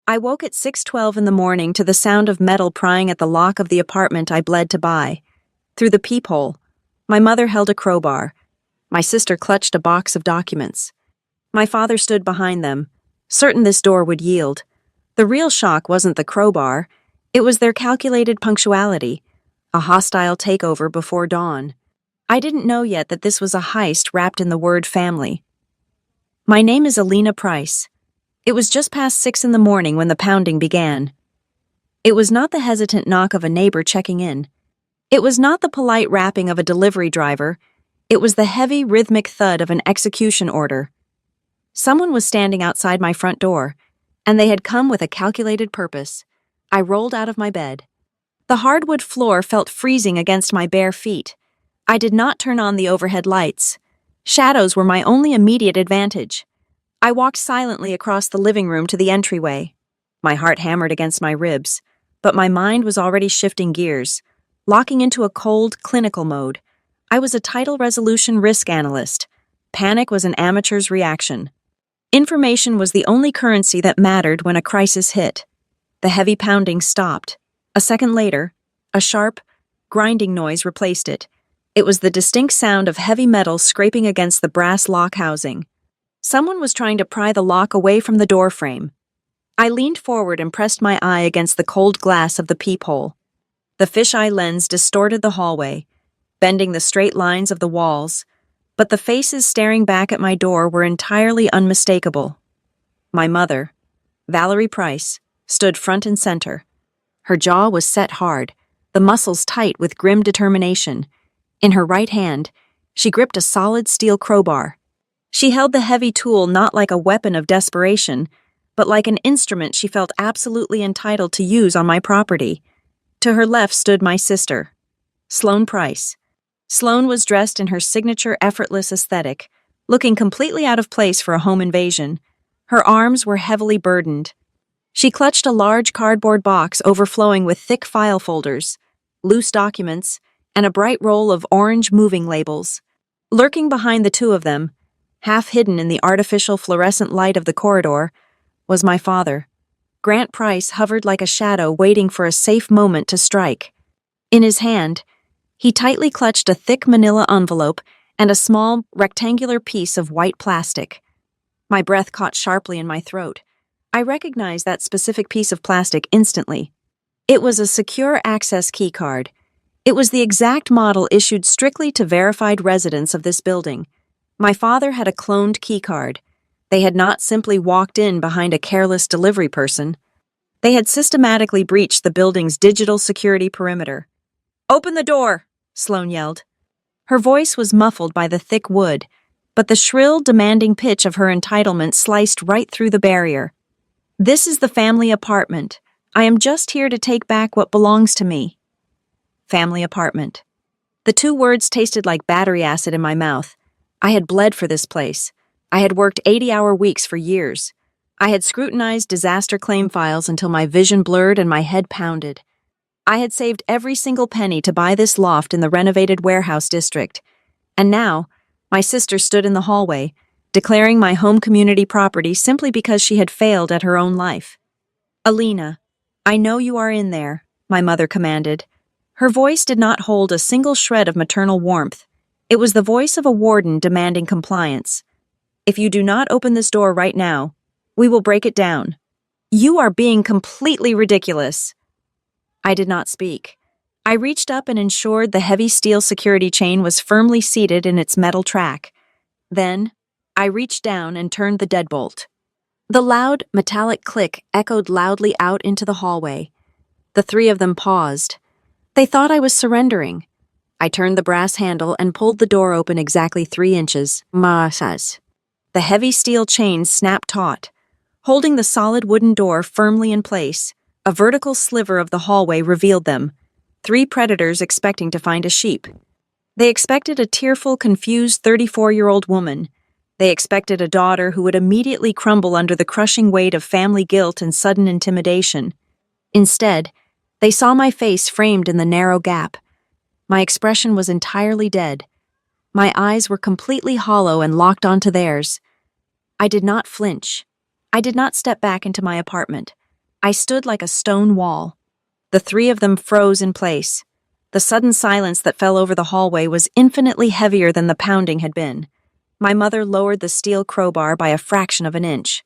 I woke at 6:12 in the morning to the sound of metal prying at the lock of the apartment I bled to buy. Through the peephole, my mother held a crowbar. My sister clutched a box of documents. My father stood behind them, certain this door would yield. The real shock wasn't the crowbar, it was their calculated punctuality, a hostile takeover before dawn. I didn't know yet that this was a heist wrapped in the word family. My name is Alina Price. It was just past 6 in the morning when the pounding began. It was not the hesitant knock of a neighbor checking in. It was not the polite rapping of a delivery driver. It was the heavy, rhythmic thud of an execution order. Someone was standing outside my front door, and they had come with a calculated purpose. I rolled out of my bed. The hardwood floor felt freezing against my bare feet. I did not turn on the overhead lights. Shadows were my only immediate advantage. I walked silently across the living room to the entryway. My heart hammered against my ribs, but my mind was already shifting gears, locking into a cold, clinical mode. I was a title resolution risk analyst. Panic was an amateur's reaction. Information was the only currency that mattered when a crisis hit. The heavy pounding stopped. A second later, a sharp, grinding noise replaced it. It was the distinct sound of heavy metal scraping against the brass lock housing. Someone was trying to pry the lock away from the door frame. I leaned forward and pressed my eye against the cold glass of the peephole. The fisheye lens distorted the hallway, bending the straight lines of the walls, but the faces staring back at my door were entirely unmistakable. My mother, Valerie Price, stood front and center. Her jaw was set hard, the muscles tight with grim determination. In her right hand, she gripped a solid steel crowbar. She held the heavy tool not like a weapon of desperation, but like an instrument she felt absolutely entitled to use on my property. To her left stood my sister, Sloane Price. Sloane was dressed in her signature effortless aesthetic, looking completely out of place for a home invasion. Her arms were heavily burdened. She clutched a large cardboard box overflowing with thick file folders, loose documents, and a bright roll of orange moving labels. Lurking behind the two of them, half hidden in the artificial fluorescent light of the corridor, was my father. Grant Price hovered like a shadow waiting for a safe moment to strike. In his hand, he tightly clutched a thick manila envelope and a small, rectangular piece of white plastic. My breath caught sharply in my throat. I recognized that specific piece of plastic instantly. It was a secure access key card. It was the exact model issued strictly to verified residents of this building. My father had a cloned key card. They had not simply walked in behind a careless delivery person. They had systematically breached the building's digital security perimeter. "Open the door!" Sloane yelled. Her voice was muffled by the thick wood, but the shrill, demanding pitch of her entitlement sliced right through the barrier. "This is the family apartment. I am just here to take back what belongs to me." Family apartment. The two words tasted like battery acid in my mouth. I had bled for this place. I had worked 80-hour weeks for years. I had scrutinized disaster claim files until my vision blurred and my head pounded. I had saved every single penny to buy this loft in the renovated warehouse district. And now, my sister stood in the hallway, declaring my home community property simply because she had failed at her own life. "Alina, I know you are in there," my mother commanded. Her voice did not hold a single shred of maternal warmth. It was the voice of a warden demanding compliance. "If you do not open this door right now, we will break it down." "You are being completely ridiculous." I did not speak. I reached up and ensured the heavy steel security chain was firmly seated in its metal track. Then, I reached down and turned the deadbolt. The loud, metallic click echoed loudly out into the hallway. The three of them paused. They thought I was surrendering. I turned the brass handle and pulled the door open exactly 3 inches. Masas. The heavy steel chain snapped taut, holding the solid wooden door firmly in place. A vertical sliver of the hallway revealed them, 3 predators expecting to find a sheep. They expected a tearful, confused 34-year-old woman. They expected a daughter who would immediately crumble under the crushing weight of family guilt and sudden intimidation. Instead, they saw my face framed in the narrow gap. My expression was entirely dead. My eyes were completely hollow and locked onto theirs. I did not flinch. I did not step back into my apartment. I stood like a stone wall. The three of them froze in place. The sudden silence that fell over the hallway was infinitely heavier than the pounding had been. My mother lowered the steel crowbar by a fraction of an inch.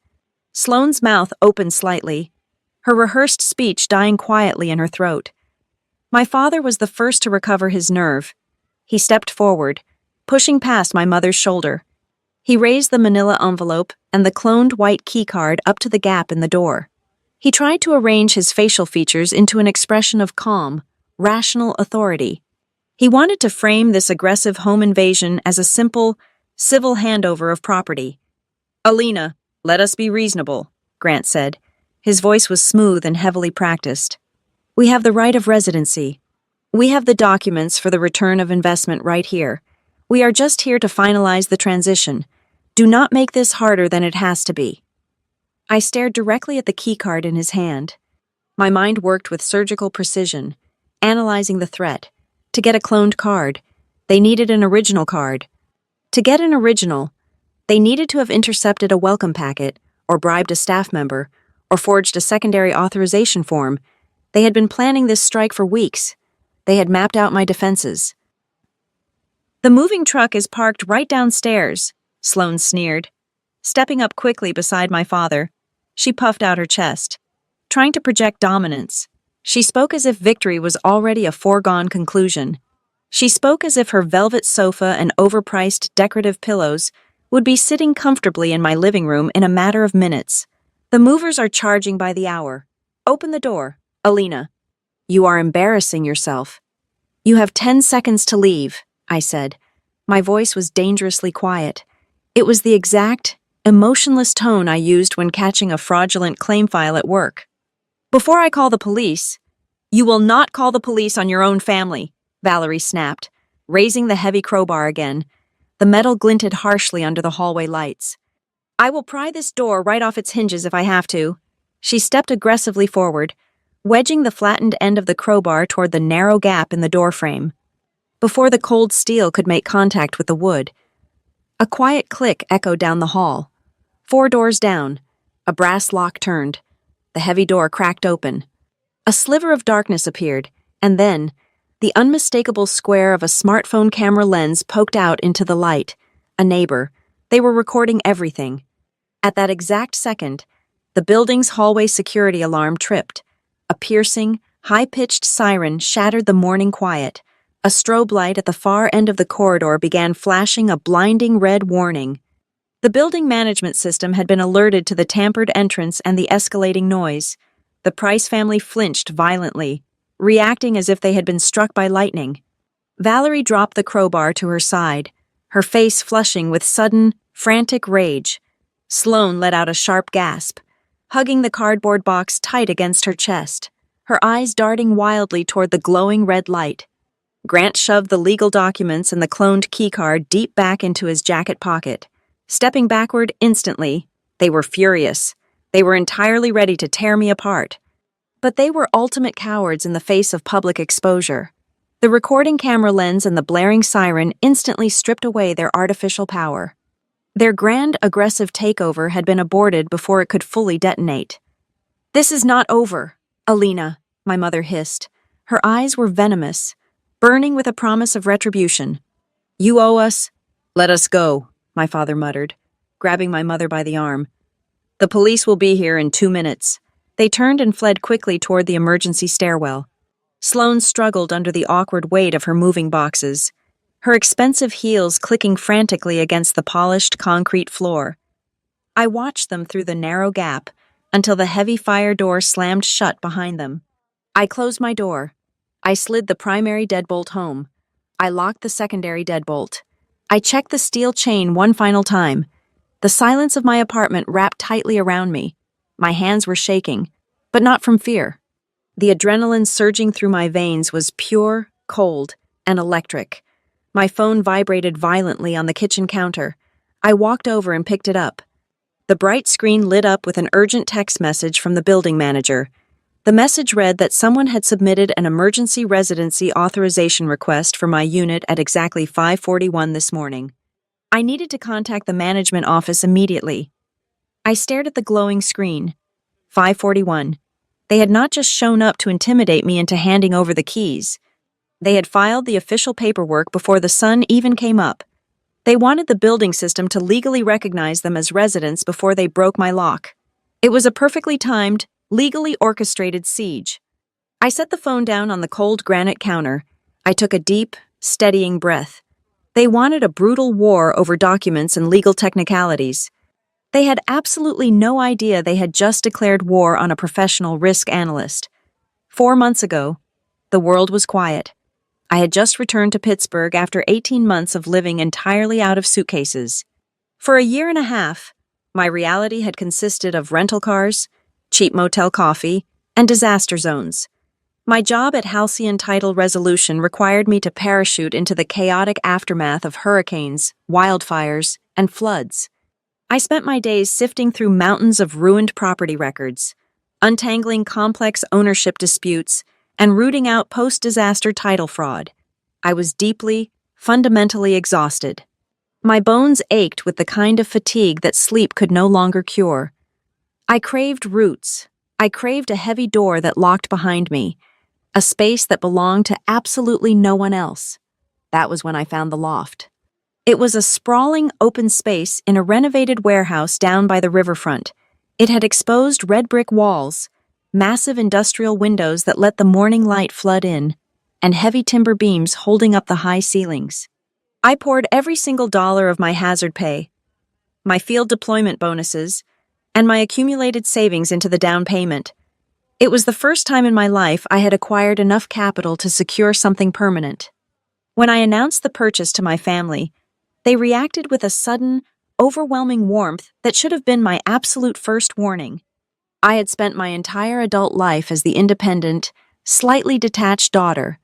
Sloane's mouth opened slightly, her rehearsed speech dying quietly in her throat. My father was the first to recover his nerve. He stepped forward, pushing past my mother's shoulder. He raised the manila envelope and the cloned white keycard up to the gap in the door. He tried to arrange his facial features into an expression of calm, rational authority. He wanted to frame this aggressive home invasion as a simple, civil handover of property. "Alina, let us be reasonable," Grant said. His voice was smooth and heavily practiced. "We have the right of residency. We have the documents for the return of investment right here. We are just here to finalize the transition. Do not make this harder than it has to be." I stared directly at the keycard in his hand. My mind worked with surgical precision, analyzing the threat. To get a cloned card, they needed an original card. To get an original, they needed to have intercepted a welcome packet, or bribed a staff member, or forged a secondary authorization form. They had been planning this strike for weeks. They had mapped out my defenses. "The moving truck is parked right downstairs," Sloane sneered. Stepping up quickly beside my father, she puffed out her chest, trying to project dominance. She spoke as if victory was already a foregone conclusion. She spoke as if her velvet sofa and overpriced decorative pillows would be sitting comfortably in my living room in a matter of minutes. "The movers are charging by the hour. Open the door, Alina. You are embarrassing yourself." "You have 10 seconds to leave," I said. My voice was dangerously quiet. It was the exact, emotionless tone I used when catching a fraudulent claim file at work. "Before I call the police—" "You will not call the police on your own family," Valerie snapped, raising the heavy crowbar again. The metal glinted harshly under the hallway lights. "I will pry this door right off its hinges if I have to." She stepped aggressively forward, wedging the flattened end of the crowbar toward the narrow gap in the doorframe. Before the cold steel could make contact with the wood, a quiet click echoed down the hall. 4 doors down, a brass lock turned. The heavy door cracked open. A sliver of darkness appeared, and then, the unmistakable square of a smartphone camera lens poked out into the light. A neighbor. They were recording everything. At that exact second, the building's hallway security alarm tripped. A piercing, high-pitched siren shattered the morning quiet. A strobe light at the far end of the corridor began flashing a blinding red warning. The building management system had been alerted to the tampered entrance and the escalating noise. The Price family flinched violently, reacting as if they had been struck by lightning. Valerie dropped the crowbar to her side, her face flushing with sudden, frantic rage. Sloane let out a sharp gasp, hugging the cardboard box tight against her chest, her eyes darting wildly toward the glowing red light. Grant shoved the legal documents and the cloned keycard deep back into his jacket pocket. Stepping backward instantly, they were furious. They were entirely ready to tear me apart. But they were ultimate cowards in the face of public exposure. The recording camera lens and the blaring siren instantly stripped away their artificial power. Their grand, aggressive takeover had been aborted before it could fully detonate. "This is not over, Alina," my mother hissed. Her eyes were venomous, burning with a promise of retribution. "You owe us—" "Let us go," my father muttered, grabbing my mother by the arm. "The police will be here in 2 minutes." They turned and fled quickly toward the emergency stairwell. Sloane struggled under the awkward weight of her moving boxes, her expensive heels clicking frantically against the polished concrete floor. I watched them through the narrow gap until the heavy fire door slammed shut behind them. I closed my door. I slid the primary deadbolt home. I locked the secondary deadbolt. I checked the steel chain one final time. The silence of my apartment wrapped tightly around me. My hands were shaking, but not from fear. The adrenaline surging through my veins was pure, cold, and electric. My phone vibrated violently on the kitchen counter. I walked over and picked it up. The bright screen lit up with an urgent text message from the building manager. The message read that someone had submitted an emergency residency authorization request for my unit at exactly 5:41 this morning. I needed to contact the management office immediately. I stared at the glowing screen. 5:41. They had not just shown up to intimidate me into handing over the keys. They had filed the official paperwork before the sun even came up. They wanted the building system to legally recognize them as residents before they broke my lock. It was a perfectly timed, legally orchestrated siege. I set the phone down on the cold granite counter. I took a deep, steadying breath. They wanted a brutal war over documents and legal technicalities. They had absolutely no idea they had just declared war on a professional risk analyst. 4 months ago, the world was quiet. I had just returned to Pittsburgh after 18 months of living entirely out of suitcases. For a year and a half, my reality had consisted of rental cars, cheap motel coffee, and disaster zones. My job at Halcyon Title Resolution required me to parachute into the chaotic aftermath of hurricanes, wildfires, and floods. I spent my days sifting through mountains of ruined property records, untangling complex ownership disputes, and rooting out post-disaster title fraud. I was deeply, fundamentally exhausted. My bones ached with the kind of fatigue that sleep could no longer cure. I craved roots. I craved a heavy door that locked behind me, a space that belonged to absolutely no one else. That was when I found the loft. It was a sprawling, open space in a renovated warehouse down by the riverfront. It had exposed red brick walls, massive industrial windows that let the morning light flood in, and heavy timber beams holding up the high ceilings. I poured every single dollar of my hazard pay, my field deployment bonuses, and my accumulated savings into the down payment. It was the first time in my life I had acquired enough capital to secure something permanent. When I announced the purchase to my family, they reacted with a sudden, overwhelming warmth that should have been my absolute first warning. I had spent my entire adult life as the independent, slightly detached daughter,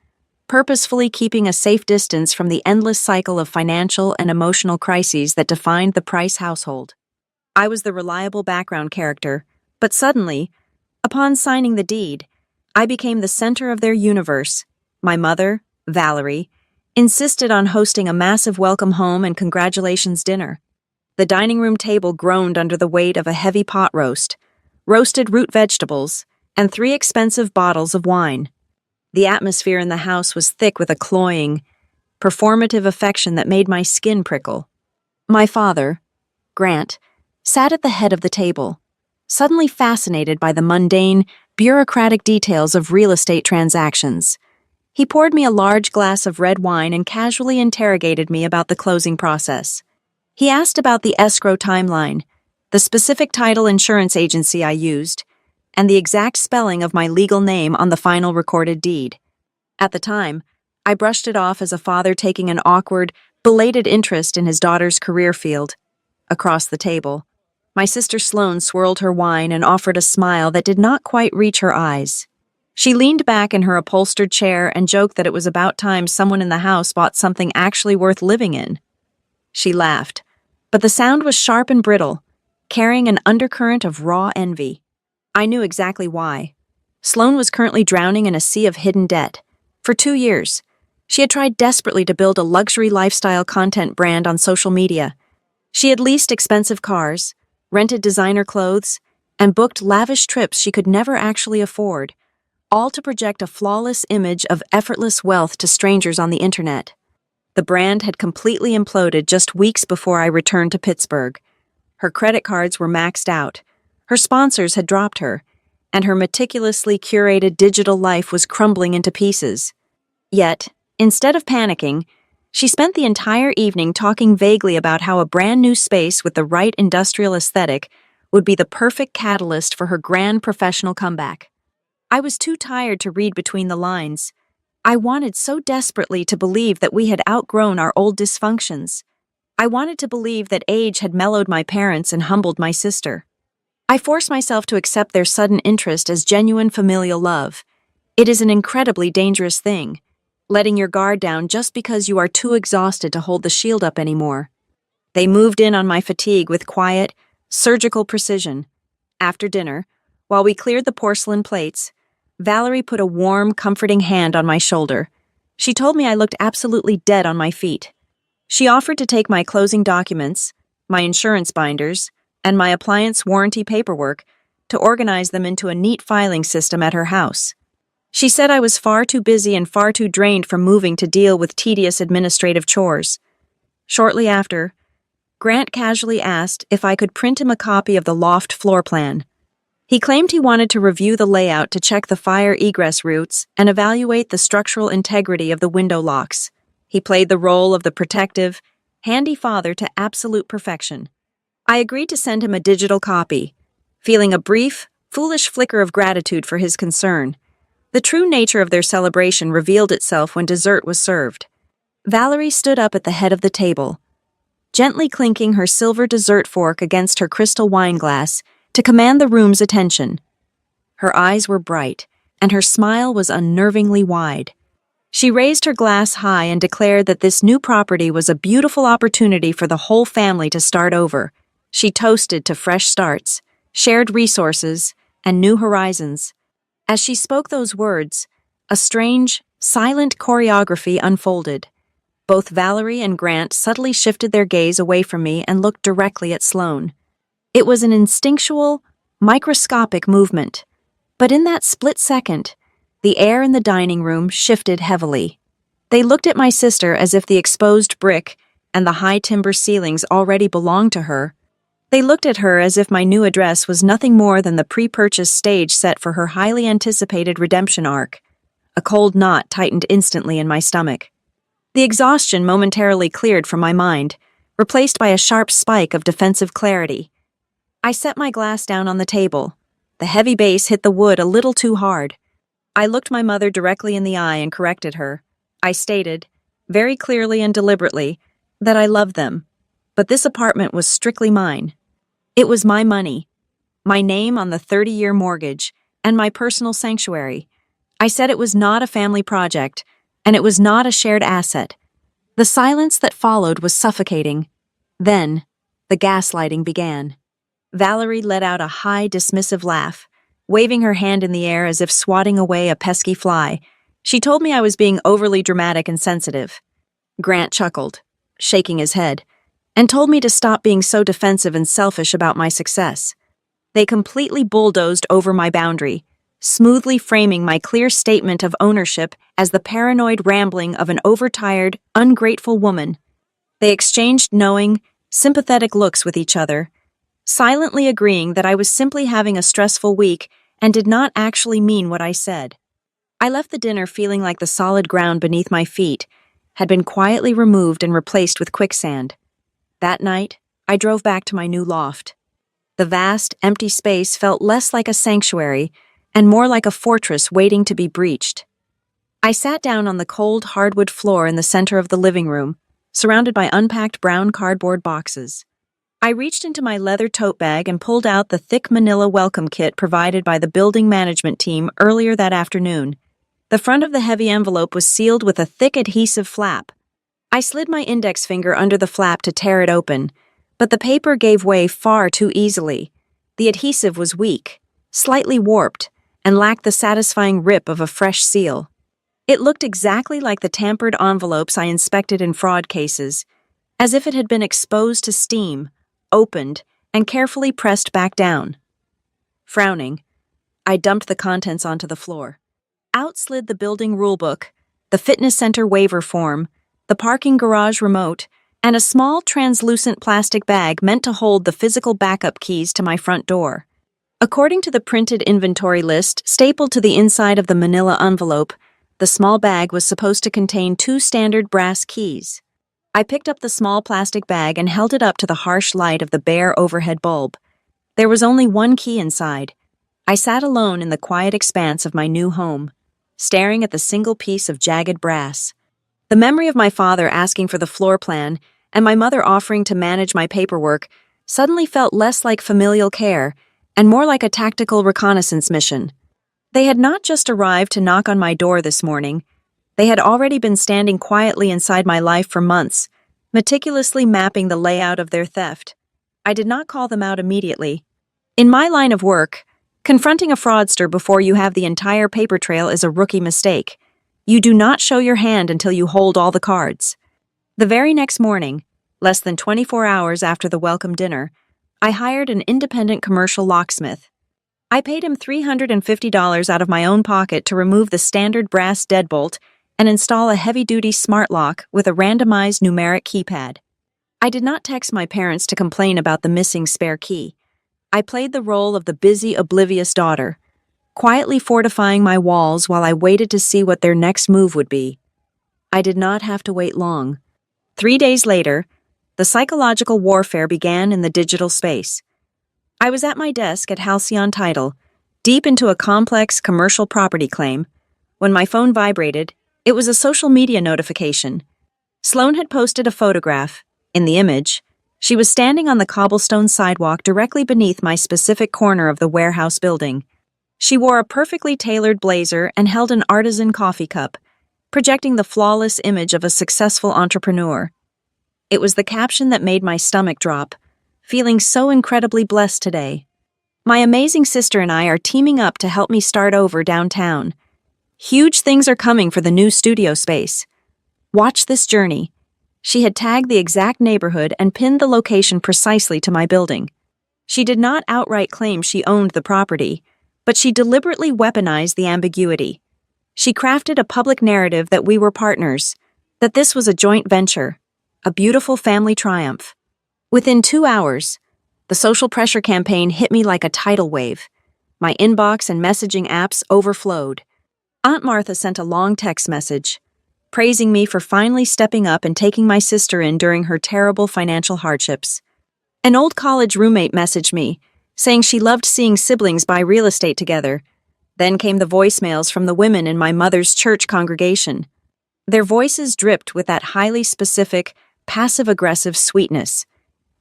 purposefully keeping a safe distance from the endless cycle of financial and emotional crises that defined the Price household. I was the reliable background character, but suddenly, upon signing the deed, I became the center of their universe. My mother, Valerie, insisted on hosting a massive welcome home and congratulations dinner. The dining room table groaned under the weight of a heavy pot roast, roasted root vegetables, and 3 expensive bottles of wine. The atmosphere in the house was thick with a cloying, performative affection that made my skin prickle. My father, Grant, sat at the head of the table, suddenly fascinated by the mundane, bureaucratic details of real estate transactions. He poured me a large glass of red wine and casually interrogated me about the closing process. He asked about the escrow timeline, the specific title insurance agency I used, and the exact spelling of my legal name on the final recorded deed. At the time, I brushed it off as a father taking an awkward, belated interest in his daughter's career field. Across the table, my sister Sloane swirled her wine and offered a smile that did not quite reach her eyes. She leaned back in her upholstered chair and joked that it was about time someone in the house bought something actually worth living in. She laughed, but the sound was sharp and brittle, carrying an undercurrent of raw envy. I knew exactly why. Sloane was currently drowning in a sea of hidden debt. For 2 years, she had tried desperately to build a luxury lifestyle content brand on social media. She had leased expensive cars, rented designer clothes, and booked lavish trips she could never actually afford, all to project a flawless image of effortless wealth to strangers on the internet. The brand had completely imploded just weeks before I returned to Pittsburgh. Her credit cards were maxed out, her sponsors had dropped her, and her meticulously curated digital life was crumbling into pieces. Yet, instead of panicking, she spent the entire evening talking vaguely about how a brand new space with the right industrial aesthetic would be the perfect catalyst for her grand professional comeback. I was too tired to read between the lines. I wanted so desperately to believe that we had outgrown our old dysfunctions. I wanted to believe that age had mellowed my parents and humbled my sister. I forced myself to accept their sudden interest as genuine familial love. It is an incredibly dangerous thing, letting your guard down just because you are too exhausted to hold the shield up anymore. They moved in on my fatigue with quiet, surgical precision. After dinner, while we cleared the porcelain plates, Valerie put a warm, comforting hand on my shoulder. She told me I looked absolutely dead on my feet. She offered to take my closing documents, my insurance binders, and my appliance warranty paperwork to organize them into a neat filing system at her house. She said I was far too busy and far too drained from moving to deal with tedious administrative chores. Shortly after, Grant casually asked if I could print him a copy of the loft floor plan. He claimed he wanted to review the layout to check the fire egress routes and evaluate the structural integrity of the window locks. He played the role of the protective, handy father to absolute perfection. I agreed to send him a digital copy, feeling a brief, foolish flicker of gratitude for his concern. The true nature of their celebration revealed itself when dessert was served. Valerie stood up at the head of the table, gently clinking her silver dessert fork against her crystal wine glass to command the room's attention. Her eyes were bright, and her smile was unnervingly wide. She raised her glass high and declared that this new property was a beautiful opportunity for the whole family to start over. She toasted to fresh starts, shared resources, and new horizons. As she spoke those words, a strange, silent choreography unfolded. Both Valerie and Grant subtly shifted their gaze away from me and looked directly at Sloane. It was an instinctual, microscopic movement, but in that split second, the air in the dining room shifted heavily. They looked at my sister as if the exposed brick and the high timber ceilings already belonged to her. They looked at her as if my new address was nothing more than the pre-purchased stage set for her highly anticipated redemption arc. A cold knot tightened instantly in my stomach. The exhaustion momentarily cleared from my mind, replaced by a sharp spike of defensive clarity. I set my glass down on the table. The heavy base hit the wood a little too hard. I looked my mother directly in the eye and corrected her. I stated, very clearly and deliberately, that I loved them, but this apartment was strictly mine. It was my money, my name on the 30-year mortgage, and my personal sanctuary. I said it was not a family project, and it was not a shared asset. The silence that followed was suffocating. Then, the gaslighting began. Valerie let out a high, dismissive laugh, waving her hand in the air as if swatting away a pesky fly. She told me I was being overly dramatic and sensitive. Grant chuckled, shaking his head, and told me to stop being so defensive and selfish about my success. They completely bulldozed over my boundary, smoothly framing my clear statement of ownership as the paranoid rambling of an overtired, ungrateful woman. They exchanged knowing, sympathetic looks with each other, silently agreeing that I was simply having a stressful week and did not actually mean what I said. I left the dinner feeling like the solid ground beneath my feet had been quietly removed and replaced with quicksand. That night, I drove back to my new loft. The vast, empty space felt less like a sanctuary and more like a fortress waiting to be breached. I sat down on the cold hardwood floor in the center of the living room, surrounded by unpacked brown cardboard boxes. I reached into my leather tote bag and pulled out the thick manila welcome kit provided by the building management team earlier that afternoon. The front of the heavy envelope was sealed with a thick adhesive flap. I slid my index finger under the flap to tear it open, but the paper gave way far too easily. The adhesive was weak, slightly warped, and lacked the satisfying rip of a fresh seal. It looked exactly like the tampered envelopes I inspected in fraud cases, as if it had been exposed to steam, opened, and carefully pressed back down. Frowning, I dumped the contents onto the floor. Out slid the building rulebook, the fitness center waiver form, the parking garage remote, and a small translucent plastic bag meant to hold the physical backup keys to my front door. According to the printed inventory list stapled to the inside of the manila envelope, the small bag was supposed to contain 2 standard brass keys. I picked up the small plastic bag and held it up to the harsh light of the bare overhead bulb. There was only 1 key inside. I sat alone in the quiet expanse of my new home, staring at the single piece of jagged brass. The memory of my father asking for the floor plan and my mother offering to manage my paperwork suddenly felt less like familial care and more like a tactical reconnaissance mission. They had not just arrived to knock on my door this morning. They had already been standing quietly inside my life for months, meticulously mapping the layout of their theft. I did not call them out immediately. In my line of work, confronting a fraudster before you have the entire paper trail is a rookie mistake. You do not show your hand until you hold all the cards. The very next morning, less than 24 hours after the welcome dinner, I hired an independent commercial locksmith. I paid him $350 out of my own pocket to remove the standard brass deadbolt and install a heavy-duty smart lock with a randomized numeric keypad. I did not text my parents to complain about the missing spare key. I played the role of the busy, oblivious daughter, quietly fortifying my walls while I waited to see what their next move would be. I did not have to wait long. 3 days later, the psychological warfare began in the digital space. I was at my desk at Halcyon Title, deep into a complex commercial property claim. When my phone vibrated, it was a social media notification. Sloan had posted a photograph. In the image, she was standing on the cobblestone sidewalk directly beneath my specific corner of the warehouse building. She wore a perfectly tailored blazer and held an artisan coffee cup, projecting the flawless image of a successful entrepreneur. It was the caption that made my stomach drop, feeling so incredibly blessed today. My amazing sister and I are teaming up to help me start over downtown. Huge things are coming for the new studio space. Watch this journey. She had tagged the exact neighborhood and pinned the location precisely to my building. She did not outright claim she owned the property, but she deliberately weaponized the ambiguity. She crafted a public narrative that we were partners, that this was a joint venture, a beautiful family triumph. Within 2 hours, the social pressure campaign hit me like a tidal wave. My inbox and messaging apps overflowed. Aunt Martha sent a long text message, praising me for finally stepping up and taking my sister in during her terrible financial hardships. An old college roommate messaged me, saying she loved seeing siblings buy real estate together. Then came the voicemails from the women in my mother's church congregation. Their voices dripped with that highly specific, passive-aggressive sweetness.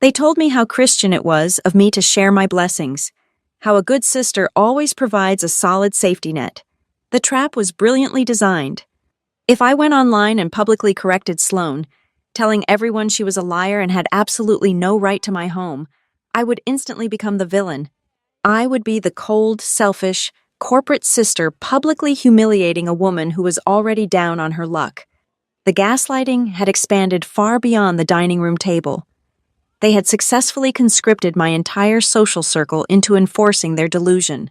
They told me how Christian it was of me to share my blessings, how a good sister always provides a solid safety net. The trap was brilliantly designed. If I went online and publicly corrected Sloan, telling everyone she was a liar and had absolutely no right to my home, I would instantly become the villain. I would be the cold, selfish, corporate sister publicly humiliating a woman who was already down on her luck. The gaslighting had expanded far beyond the dining room table. They had successfully conscripted my entire social circle into enforcing their delusion.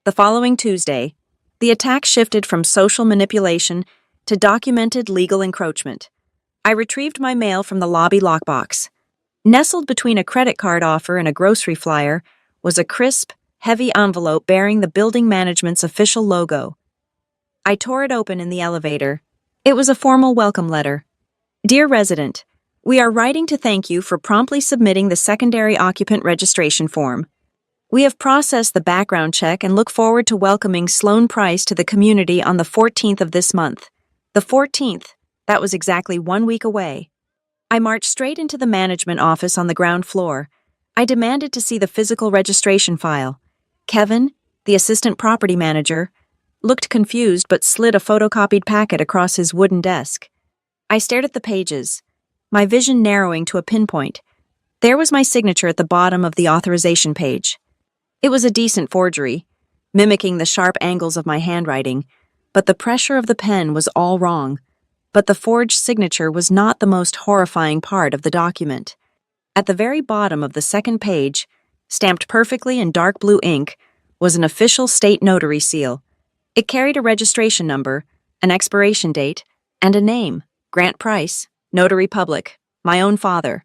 The following Tuesday, the attack shifted from social manipulation to documented legal encroachment. I retrieved my mail from the lobby lockbox. Nestled between a credit card offer and a grocery flyer was a crisp, heavy envelope bearing the building management's official logo. I tore it open in the elevator. It was a formal welcome letter. Dear resident, we are writing to thank you for promptly submitting the secondary occupant registration form. We have processed the background check and look forward to welcoming Sloan Price to the community on the 14th of this month. The 14th, that was exactly 1 week away. I marched straight into the management office on the ground floor. I demanded to see the physical registration file. Kevin, the assistant property manager, looked confused but slid a photocopied packet across his wooden desk. I stared at the pages, my vision narrowing to a pinpoint. There was my signature at the bottom of the authorization page. It was a decent forgery, mimicking the sharp angles of my handwriting, but the pressure of the pen was all wrong. But the forged signature was not the most horrifying part of the document. At the very bottom of the second page, stamped perfectly in dark blue ink, was an official state notary seal. It carried a registration number, an expiration date, and a name, Grant Price, Notary Public, my own father.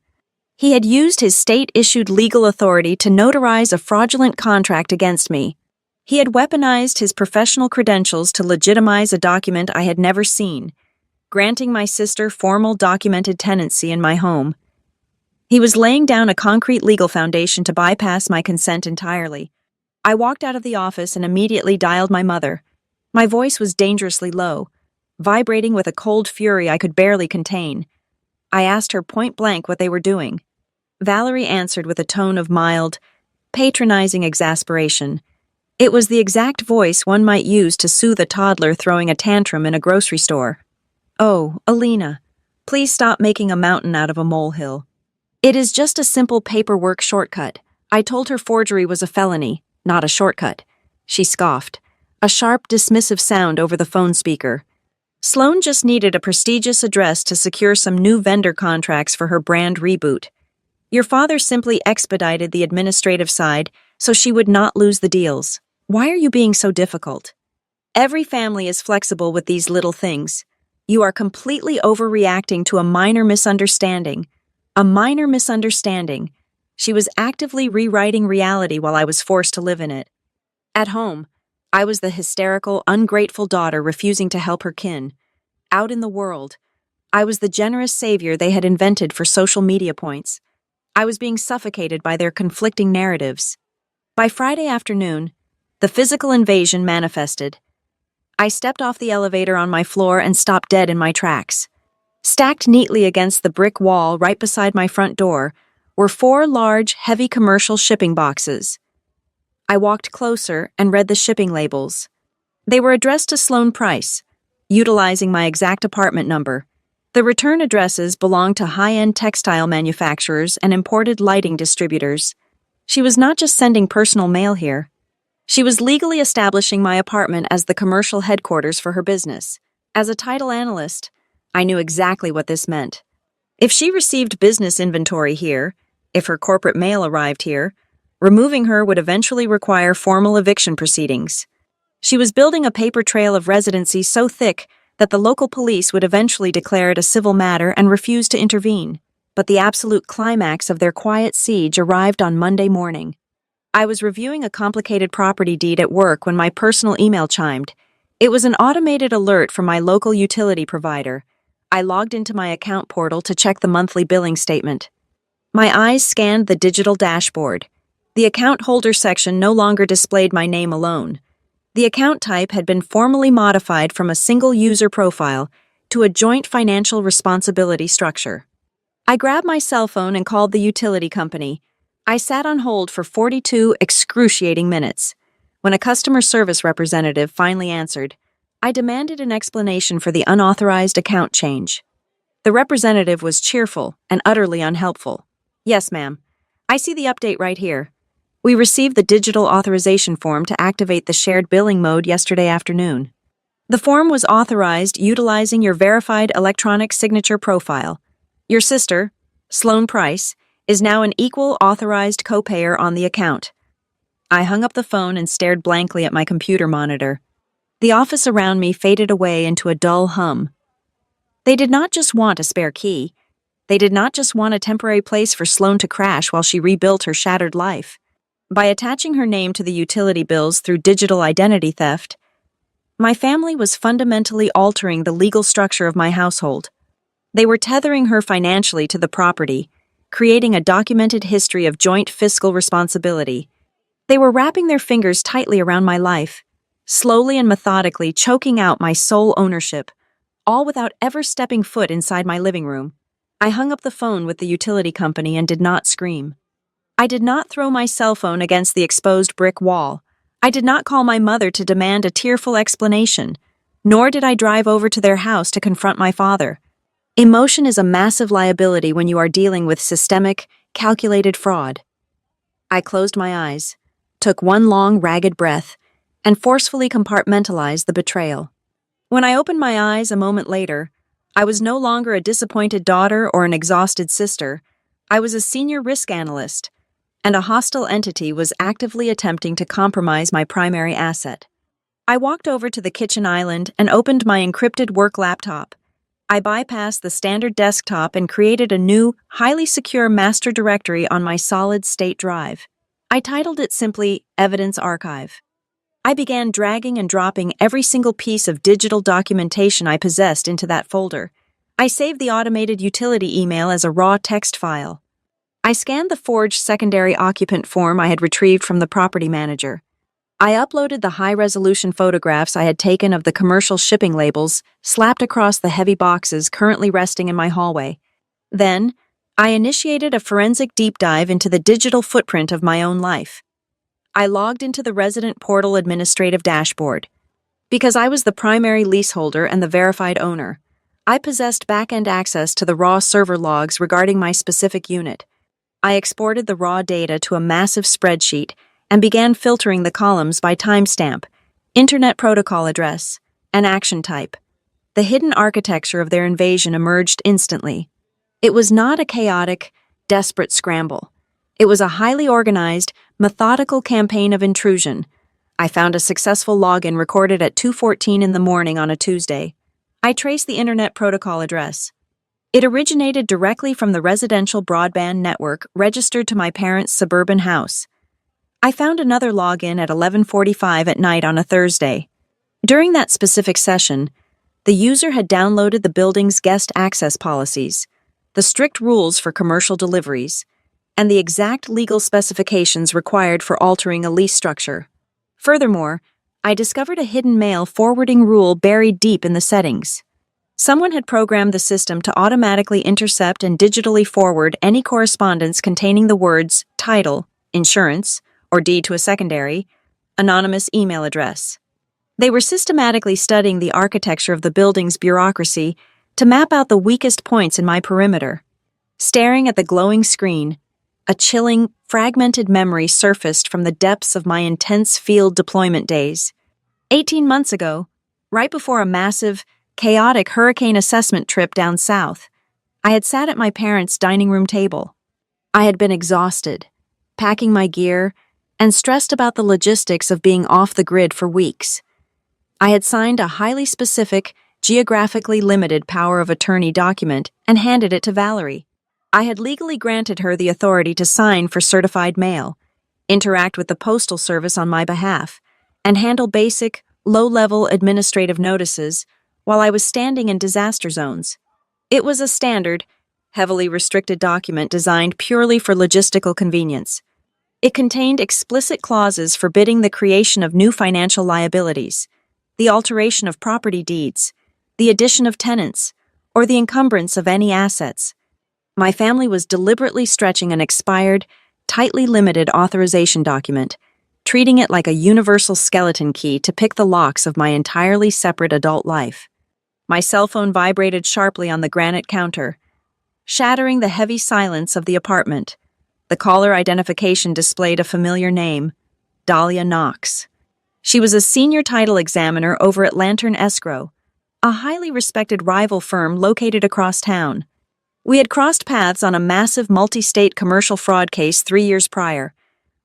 He had used his state-issued legal authority to notarize a fraudulent contract against me. He had weaponized his professional credentials to legitimize a document I had never seen, granting my sister formal documented tenancy in my home. He was laying down a concrete legal foundation to bypass my consent entirely. I walked out of the office and immediately dialed my mother. My voice was dangerously low, vibrating with a cold fury I could barely contain. I asked her point blank what they were doing. Valerie answered with a tone of mild, patronizing exasperation. It was the exact voice one might use to soothe a toddler throwing a tantrum in a grocery store. Oh, Alina, please stop making a mountain out of a molehill. It is just a simple paperwork shortcut. I told her forgery was a felony, not a shortcut. She scoffed, a sharp, dismissive sound over the phone speaker. Sloan just needed a prestigious address to secure some new vendor contracts for her brand reboot. Your father simply expedited the administrative side so she would not lose the deals. Why are you being so difficult? Every family is flexible with these little things. You are completely overreacting to a minor misunderstanding. A minor misunderstanding. She was actively rewriting reality while I was forced to live in it. At home, I was the hysterical, ungrateful daughter refusing to help her kin. Out in the world, I was the generous savior they had invented for social media points. I was being suffocated by their conflicting narratives. By Friday afternoon, the physical invasion manifested. I stepped off the elevator on my floor and stopped dead in my tracks. Stacked neatly against the brick wall right beside my front door were 4 large, heavy commercial shipping boxes. I walked closer and read the shipping labels. They were addressed to Sloane Price, utilizing my exact apartment number. The return addresses belonged to high-end textile manufacturers and imported lighting distributors. She was not just sending personal mail here. She was legally establishing my apartment as the commercial headquarters for her business. As a title analyst, I knew exactly what this meant. If she received business inventory here, if her corporate mail arrived here, removing her would eventually require formal eviction proceedings. She was building a paper trail of residency so thick that the local police would eventually declare it a civil matter and refuse to intervene. But the absolute climax of their quiet siege arrived on Monday morning. I was reviewing a complicated property deed at work when my personal email chimed. It was an automated alert from my local utility provider. I logged into my account portal to check the monthly billing statement. My eyes scanned the digital dashboard. The account holder section no longer displayed my name alone. The account type had been formally modified from a single user profile to a joint financial responsibility structure. I grabbed my cell phone and called the utility company. I sat on hold for 42 excruciating minutes. When a customer service representative finally answered, I demanded an explanation for the unauthorized account change. The representative was cheerful and utterly unhelpful. Yes, ma'am. I see the update right here. We received the digital authorization form to activate the shared billing mode yesterday afternoon. The form was authorized utilizing your verified electronic signature profile. Your sister, Sloane Price, is now an equal authorized co-payer on the account. I hung up the phone and stared blankly at my computer monitor. The office around me faded away into a dull hum. They did not just want a spare key. They did not just want a temporary place for Sloane to crash while she rebuilt her shattered life. By attaching her name to the utility bills through digital identity theft, my family was fundamentally altering the legal structure of my household. They were tethering her financially to the property, creating a documented history of joint fiscal responsibility. They were wrapping their fingers tightly around my life, slowly and methodically choking out my sole ownership, all without ever stepping foot inside my living room. I hung up the phone with the utility company and did not scream. I did not throw my cell phone against the exposed brick wall. I did not call my mother to demand a tearful explanation, nor did I drive over to their house to confront my father. Emotion is a massive liability when you are dealing with systemic, calculated fraud. I closed my eyes, took one long, ragged breath, and forcefully compartmentalized the betrayal. When I opened my eyes a moment later, I was no longer a disappointed daughter or an exhausted sister. I was a senior risk analyst, and a hostile entity was actively attempting to compromise my primary asset. I walked over to the kitchen island and opened my encrypted work laptop. I bypassed the standard desktop and created a new, highly secure master directory on my solid-state drive. I titled it simply Evidence Archive. I began dragging and dropping every single piece of digital documentation I possessed into that folder. I saved the automated utility email as a raw text file. I scanned the forged secondary occupant form I had retrieved from the property manager. I uploaded the high-resolution photographs I had taken of the commercial shipping labels slapped across the heavy boxes currently resting in my hallway. Then, I initiated a forensic deep dive into the digital footprint of my own life. I logged into the resident portal administrative dashboard. Because I was the primary leaseholder and the verified owner, I possessed back-end access to the raw server logs regarding my specific unit. I exported the raw data to a massive spreadsheet and began filtering the columns by timestamp, internet protocol address, and action type. The hidden architecture of their invasion emerged instantly. It was not a chaotic, desperate scramble. It was a highly organized, methodical campaign of intrusion, I found a successful login recorded at 2:14 in the morning on a Tuesday. I traced the Internet Protocol address. It originated directly from the residential broadband network registered to my parents' suburban house. I found another login at 11:45 at night on a Thursday. During that specific session, the user had downloaded the building's guest access policies, the strict rules for commercial deliveries, and the exact legal specifications required for altering a lease structure. Furthermore, I discovered a hidden mail forwarding rule buried deep in the settings. Someone had programmed the system to automatically intercept and digitally forward any correspondence containing the words title, insurance, or deed to a secondary, anonymous email address. They were systematically studying the architecture of the building's bureaucracy to map out the weakest points in my perimeter. Staring at the glowing screen, a chilling, fragmented memory surfaced from the depths of my intense field deployment days. 18 months ago, right before a massive, chaotic hurricane assessment trip down south, I had sat at my parents' dining room table. I had been exhausted, packing my gear, and stressed about the logistics of being off the grid for weeks. I had signed a highly specific, geographically limited power of attorney document and handed it to Valerie. I had legally granted her the authority to sign for certified mail, interact with the postal service on my behalf, and handle basic, low-level administrative notices while I was standing in disaster zones. It was a standard, heavily restricted document designed purely for logistical convenience. It contained explicit clauses forbidding the creation of new financial liabilities, the alteration of property deeds, the addition of tenants, or the encumbrance of any assets. My family was deliberately stretching an expired, tightly limited authorization document, treating it like a universal skeleton key to pick the locks of my entirely separate adult life. My cell phone vibrated sharply on the granite counter, shattering the heavy silence of the apartment. The caller identification displayed a familiar name, Dahlia Knox. She was a senior title examiner over at Lantern Escrow, a highly respected rival firm located across town. We had crossed paths on a massive multi-state commercial fraud case 3 years prior,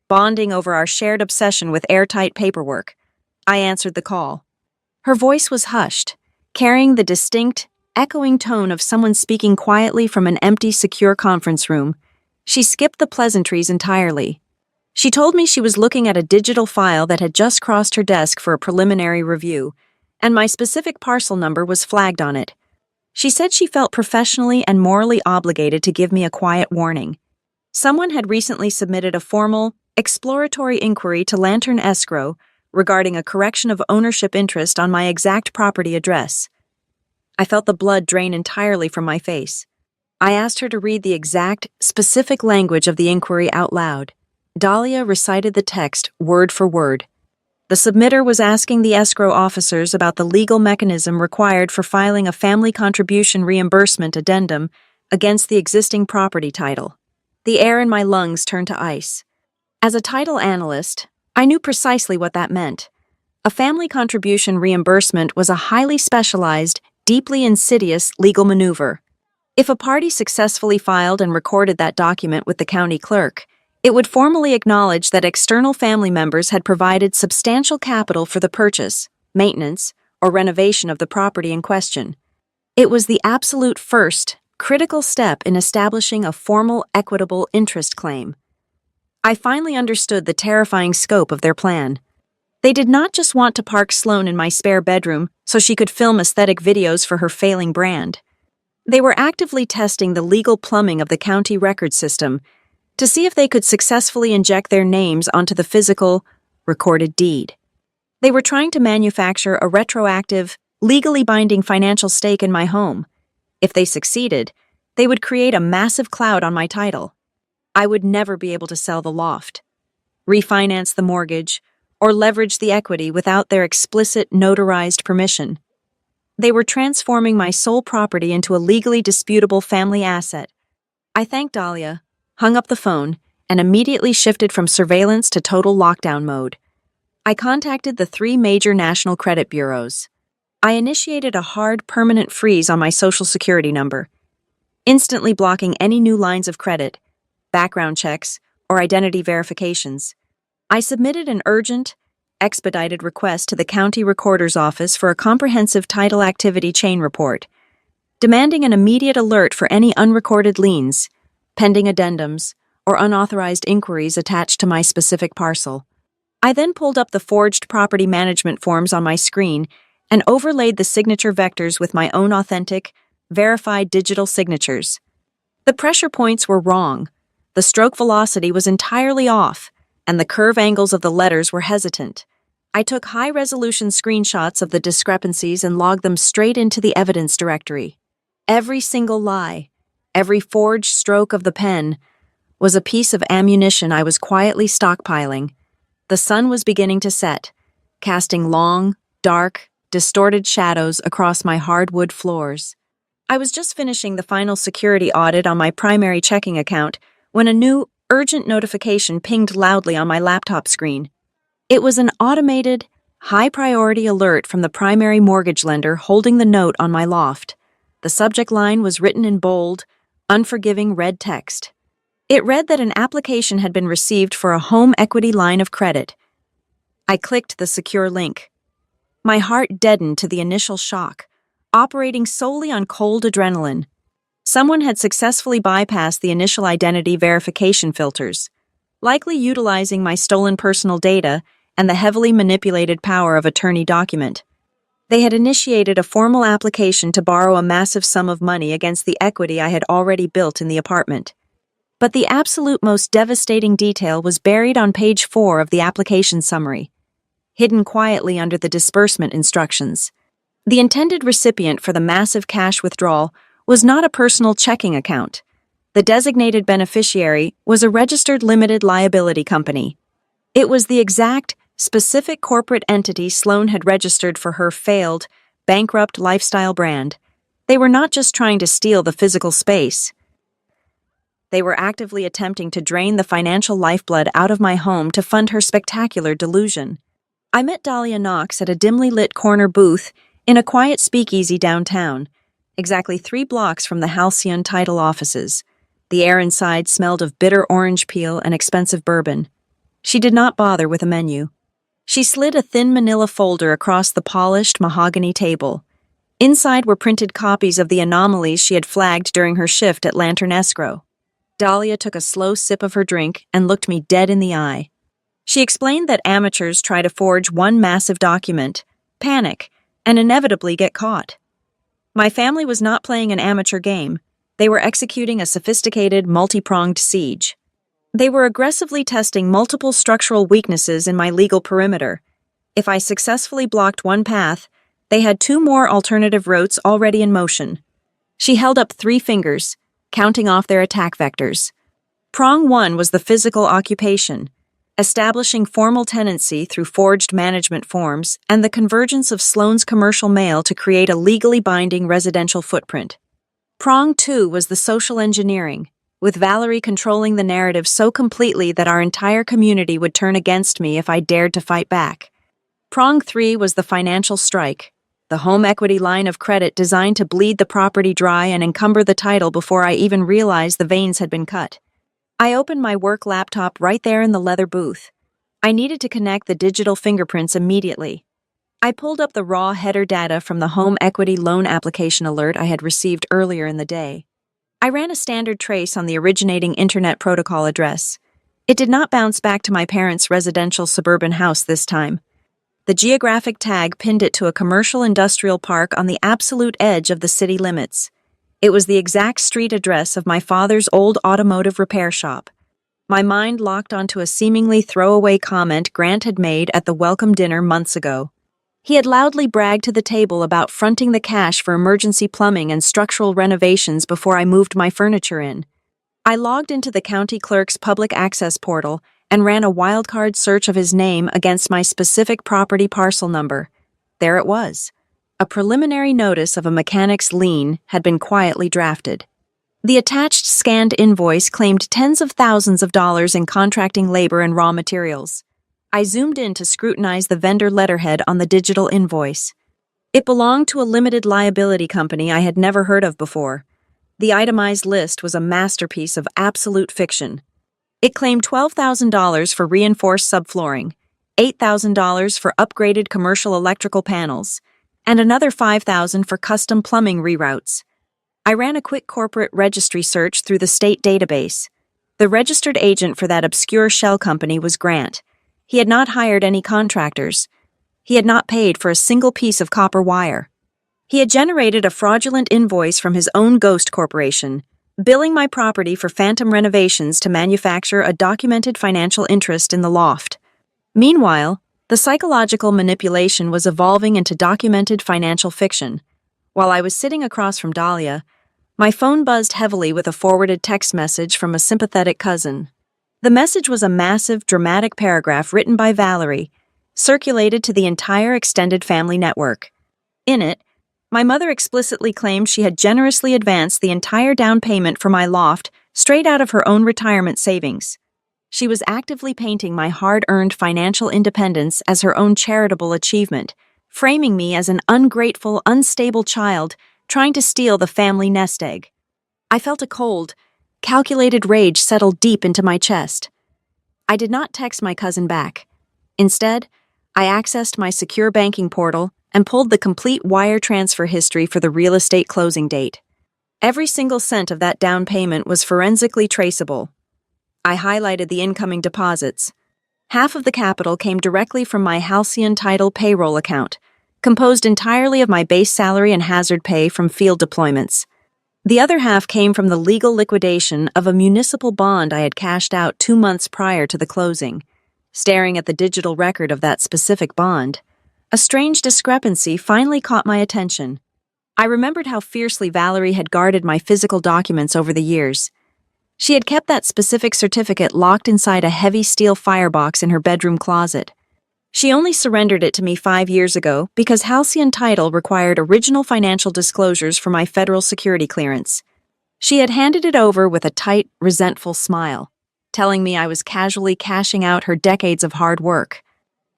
bonding over our shared obsession with airtight paperwork. I answered the call. Her voice was hushed, carrying the distinct, echoing tone of someone speaking quietly from an empty, secure conference room. She skipped the pleasantries entirely. She told me she was looking at a digital file that had just crossed her desk for a preliminary review, and my specific parcel number was flagged on it. She said she felt professionally and morally obligated to give me a quiet warning. Someone had recently submitted a formal, exploratory inquiry to Lantern Escrow regarding a correction of ownership interest on my exact property address. I felt the blood drain entirely from my face. I asked her to read the exact, specific language of the inquiry out loud. Dahlia recited the text word for word. The submitter was asking the escrow officers about the legal mechanism required for filing a family contribution reimbursement addendum against the existing property title. The air in my lungs turned to ice. As a title analyst, I knew precisely what that meant. A family contribution reimbursement was a highly specialized, deeply insidious legal maneuver. If a party successfully filed and recorded that document with the county clerk, it would formally acknowledge that external family members had provided substantial capital for the purchase, maintenance, or renovation of the property in question. It was the absolute first, critical step in establishing a formal, equitable interest claim. I finally understood the terrifying scope of their plan. They did not just want to park Sloan in my spare bedroom so she could film aesthetic videos for her failing brand. They were actively testing the legal plumbing of the county record system to see if they could successfully inject their names onto the physical, recorded deed. They were trying to manufacture a retroactive, legally binding financial stake in my home. If they succeeded, they would create a massive cloud on my title. I would never be able to sell the loft, refinance the mortgage, or leverage the equity without their explicit, notarized permission. They were transforming my sole property into a legally disputable family asset. I thanked Dahlia, hung up the phone, and immediately shifted from surveillance to total lockdown mode. I contacted the 3 major national credit bureaus. I initiated a hard, permanent freeze on my Social Security number, instantly blocking any new lines of credit, background checks, or identity verifications. I submitted an urgent, expedited request to the county recorder's office for a comprehensive title activity chain report, demanding an immediate alert for any unrecorded liens, pending addendums, or unauthorized inquiries attached to my specific parcel. I then pulled up the forged property management forms on my screen and overlaid the signature vectors with my own authentic, verified digital signatures. The pressure points were wrong, the stroke velocity was entirely off, and the curve angles of the letters were hesitant. I took high-resolution screenshots of the discrepancies and logged them straight into the evidence directory. Every single lie, every forged stroke of the pen, was a piece of ammunition I was quietly stockpiling. The sun was beginning to set, casting long, dark, distorted shadows across my hardwood floors. I was just finishing the final security audit on my primary checking account when a new, urgent notification pinged loudly on my laptop screen. It was an automated, high-priority alert from the primary mortgage lender holding the note on my loft. The subject line was written in bold, unforgiving red text. It read that an application had been received for a home equity line of credit. I clicked the secure link. My heart deadened to the initial shock, operating solely on cold adrenaline. Someone had successfully bypassed the initial identity verification filters, likely utilizing my stolen personal data and the heavily manipulated power of attorney document. They had initiated a formal application to borrow a massive sum of money against the equity I had already built in the apartment. But the absolute most devastating detail was buried on page 4 of the application summary, hidden quietly under the disbursement instructions. The intended recipient for the massive cash withdrawal was not a personal checking account. The designated beneficiary was a registered limited liability company. It was the exact, specific corporate entity Sloan had registered for her failed, bankrupt lifestyle brand. They were not just trying to steal the physical space. They were actively attempting to drain the financial lifeblood out of my home to fund her spectacular delusion. I met Dahlia Knox at a dimly lit corner booth in a quiet speakeasy downtown, exactly 3 blocks from the Halcyon title offices. The air inside smelled of bitter orange peel and expensive bourbon. She did not bother with a menu. She slid a thin manila folder across the polished mahogany table. Inside were printed copies of the anomalies she had flagged during her shift at Lantern Escrow. Dahlia took a slow sip of her drink and looked me dead in the eye. She explained that amateurs try to forge one massive document, panic, and inevitably get caught. My family was not playing an amateur game. They were executing a sophisticated, multi-pronged siege. They were aggressively testing multiple structural weaknesses in my legal perimeter. If I successfully blocked one path, they had 2 more alternative routes already in motion. She held up 3 fingers, counting off their attack vectors. Prong 1 was the physical occupation, establishing formal tenancy through forged management forms and the convergence of Sloan's commercial mail to create a legally binding residential footprint. Prong 2 was the social engineering, with Valerie controlling the narrative so completely that our entire community would turn against me if I dared to fight back. Prong 3 was the financial strike, the home equity line of credit designed to bleed the property dry and encumber the title before I even realized the veins had been cut. I opened my work laptop right there in the leather booth. I needed to connect the digital fingerprints immediately. I pulled up the raw header data from the home equity loan application alert I had received earlier in the day. I ran a standard trace on the originating Internet Protocol address. It did not bounce back to my parents' residential suburban house this time. The geographic tag pinned it to a commercial industrial park on the absolute edge of the city limits. It was the exact street address of my father's old automotive repair shop. My mind locked onto a seemingly throwaway comment Grant had made at the welcome dinner months ago. He had loudly bragged to the table about fronting the cash for emergency plumbing and structural renovations before I moved my furniture in. I logged into the county clerk's public access portal and ran a wildcard search of his name against my specific property parcel number. There it was. A preliminary notice of a mechanic's lien had been quietly drafted. The attached scanned invoice claimed tens of thousands of dollars in contracting labor and raw materials. I zoomed in to scrutinize the vendor letterhead on the digital invoice. It belonged to a limited liability company I had never heard of before. The itemized list was a masterpiece of absolute fiction. It claimed $12,000 for reinforced subflooring, $8,000 for upgraded commercial electrical panels, and another $5,000 for custom plumbing reroutes. I ran a quick corporate registry search through the state database. The registered agent for that obscure shell company was Grant. He had not hired any contractors. He had not paid for a single piece of copper wire. He had generated a fraudulent invoice from his own ghost corporation, billing my property for phantom renovations to manufacture a documented financial interest in the loft. Meanwhile, the psychological manipulation was evolving into documented financial fiction. While I was sitting across from Dahlia, my phone buzzed heavily with a forwarded text message from a sympathetic cousin. The message was a massive, dramatic paragraph written by Valerie, circulated to the entire extended family network. In it, my mother explicitly claimed she had generously advanced the entire down payment for my loft straight out of her own retirement savings. She was actively painting my hard-earned financial independence as her own charitable achievement, framing me as an ungrateful, unstable child trying to steal the family nest egg. I felt a cold, calculated rage settle deep into my chest. I did not text my cousin back. Instead, I accessed my secure banking portal and pulled the complete wire transfer history for the real estate closing date. Every single cent of that down payment was forensically traceable. I highlighted the incoming deposits. Half of the capital came directly from my Halcyon Title payroll account, composed entirely of my base salary and hazard pay from field deployments. The other half came from the legal liquidation of a municipal bond I had cashed out 2 months prior to the closing. Staring at the digital record of that specific bond, a strange discrepancy finally caught my attention. I remembered how fiercely Valerie had guarded my physical documents over the years. She had kept that specific certificate locked inside a heavy steel firebox in her bedroom closet. She only surrendered it to me 5 years ago because Halcyon Title required original financial disclosures for my federal security clearance. She had handed it over with a tight, resentful smile, telling me I was casually cashing out her decades of hard work.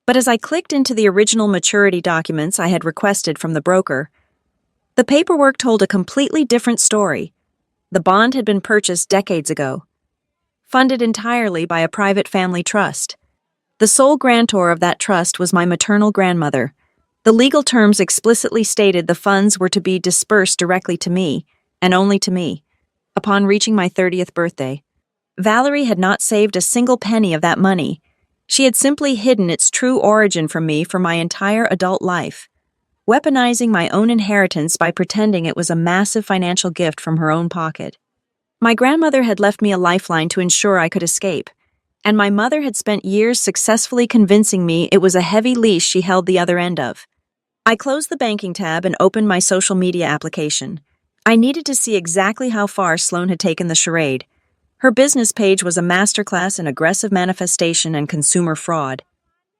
But as I clicked into the original maturity documents I had requested from the broker, the paperwork told a completely different story. The bond had been purchased decades ago, funded entirely by a private family trust. The sole grantor of that trust was my maternal grandmother. The legal terms explicitly stated the funds were to be dispersed directly to me, and only to me, upon reaching my 30th birthday. Valerie had not saved a single penny of that money. She had simply hidden its true origin from me for my entire adult life, weaponizing my own inheritance by pretending it was a massive financial gift from her own pocket. My grandmother had left me a lifeline to ensure I could escape, and my mother had spent years successfully convincing me it was a heavy leash she held the other end of. I closed the banking tab and opened my social media application. I needed to see exactly how far Sloan had taken the charade. Her business page was a masterclass in aggressive manifestation and consumer fraud.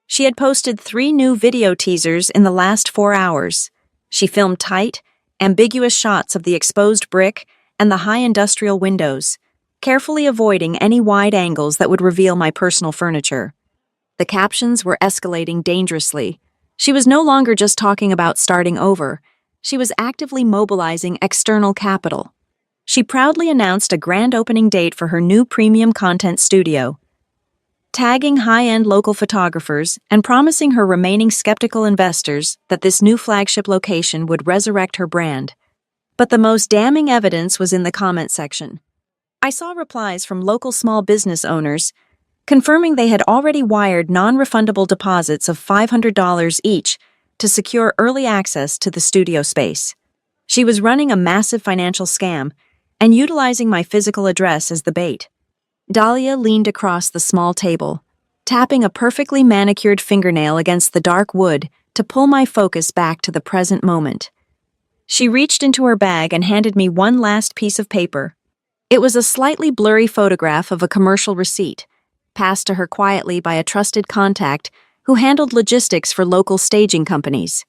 She had posted 3 new video teasers in the last 4 hours. She filmed tight, ambiguous shots of the exposed brick and the high industrial windows, carefully avoiding any wide angles that would reveal my personal furniture. The captions were escalating dangerously. She was no longer just talking about starting over. She was actively mobilizing external capital. She proudly announced a grand opening date for her new premium content studio, tagging high-end local photographers and promising her remaining skeptical investors that this new flagship location would resurrect her brand. But the most damning evidence was in the comment section. I saw replies from local small business owners confirming they had already wired non-refundable deposits of $500 each to secure early access to the studio space. She was running a massive financial scam and utilizing my physical address as the bait. Dahlia leaned across the small table, tapping a perfectly manicured fingernail against the dark wood to pull my focus back to the present moment. She reached into her bag and handed me one last piece of paper. It was a slightly blurry photograph of a commercial receipt, passed to her quietly by a trusted contact who handled logistics for local staging companies.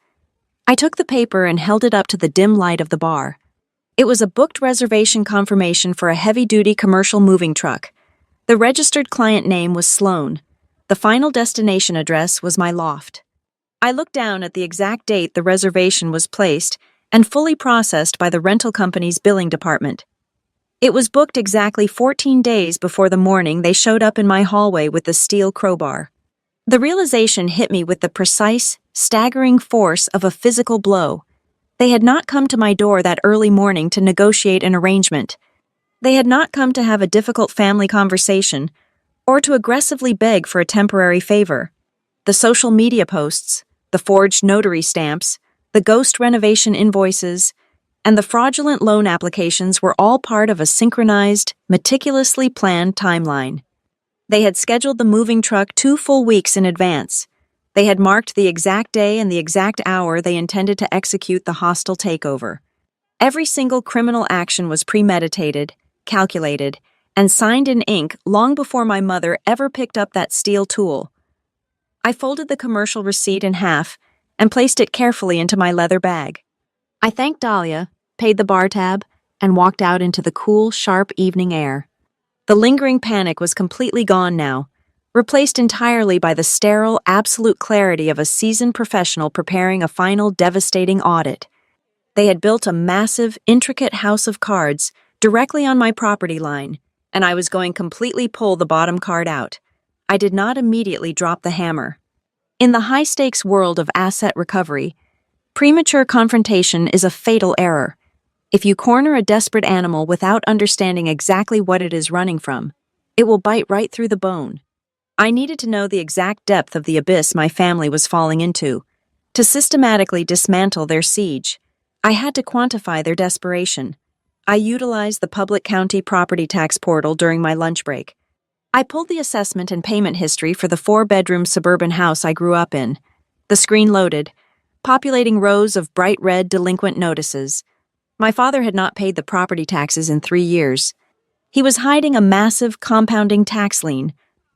I took the paper and held it up to the dim light of the bar. It was a booked reservation confirmation for a heavy-duty commercial moving truck. The registered client name was Sloan. The final destination address was my loft. I looked down at the exact date the reservation was placed and fully processed by the rental company's billing department. It was booked exactly 14 days before the morning they showed up in my hallway with the steel crowbar. The realization hit me with the precise, staggering force of a physical blow. They had not come to my door that early morning to negotiate an arrangement. They had not come to have a difficult family conversation or to aggressively beg for a temporary favor. The social media posts, the forged notary stamps, the ghost renovation invoices, and the fraudulent loan applications were all part of a synchronized, meticulously planned timeline. They had scheduled the moving truck 2 full weeks in advance. They had marked the exact day and the exact hour they intended to execute the hostile takeover. Every single criminal action was premeditated, calculated, and signed in ink long before my mother ever picked up that steel tool. I folded the commercial receipt in half and placed it carefully into my leather bag. I thanked Dahlia, paid the bar tab, and walked out into the cool, sharp evening air. The lingering panic was completely gone now, replaced entirely by the sterile, absolute clarity of a seasoned professional preparing a final devastating audit. They had built a massive, intricate house of cards directly on my property line, and I was going completely pull the bottom card out. I did not immediately drop the hammer. In the high-stakes world of asset recovery, premature confrontation is a fatal error. If you corner a desperate animal without understanding exactly what it is running from, it will bite right through the bone. I needed to know the exact depth of the abyss my family was falling into. To systematically dismantle their siege, I had to quantify their desperation. I utilized the public county property tax portal during my lunch break. I pulled the assessment and payment history for the 4-bedroom suburban house I grew up in. The screen loaded, populating rows of bright red delinquent notices. My father had not paid the property taxes in 3 years. He was hiding a massive compounding tax lien.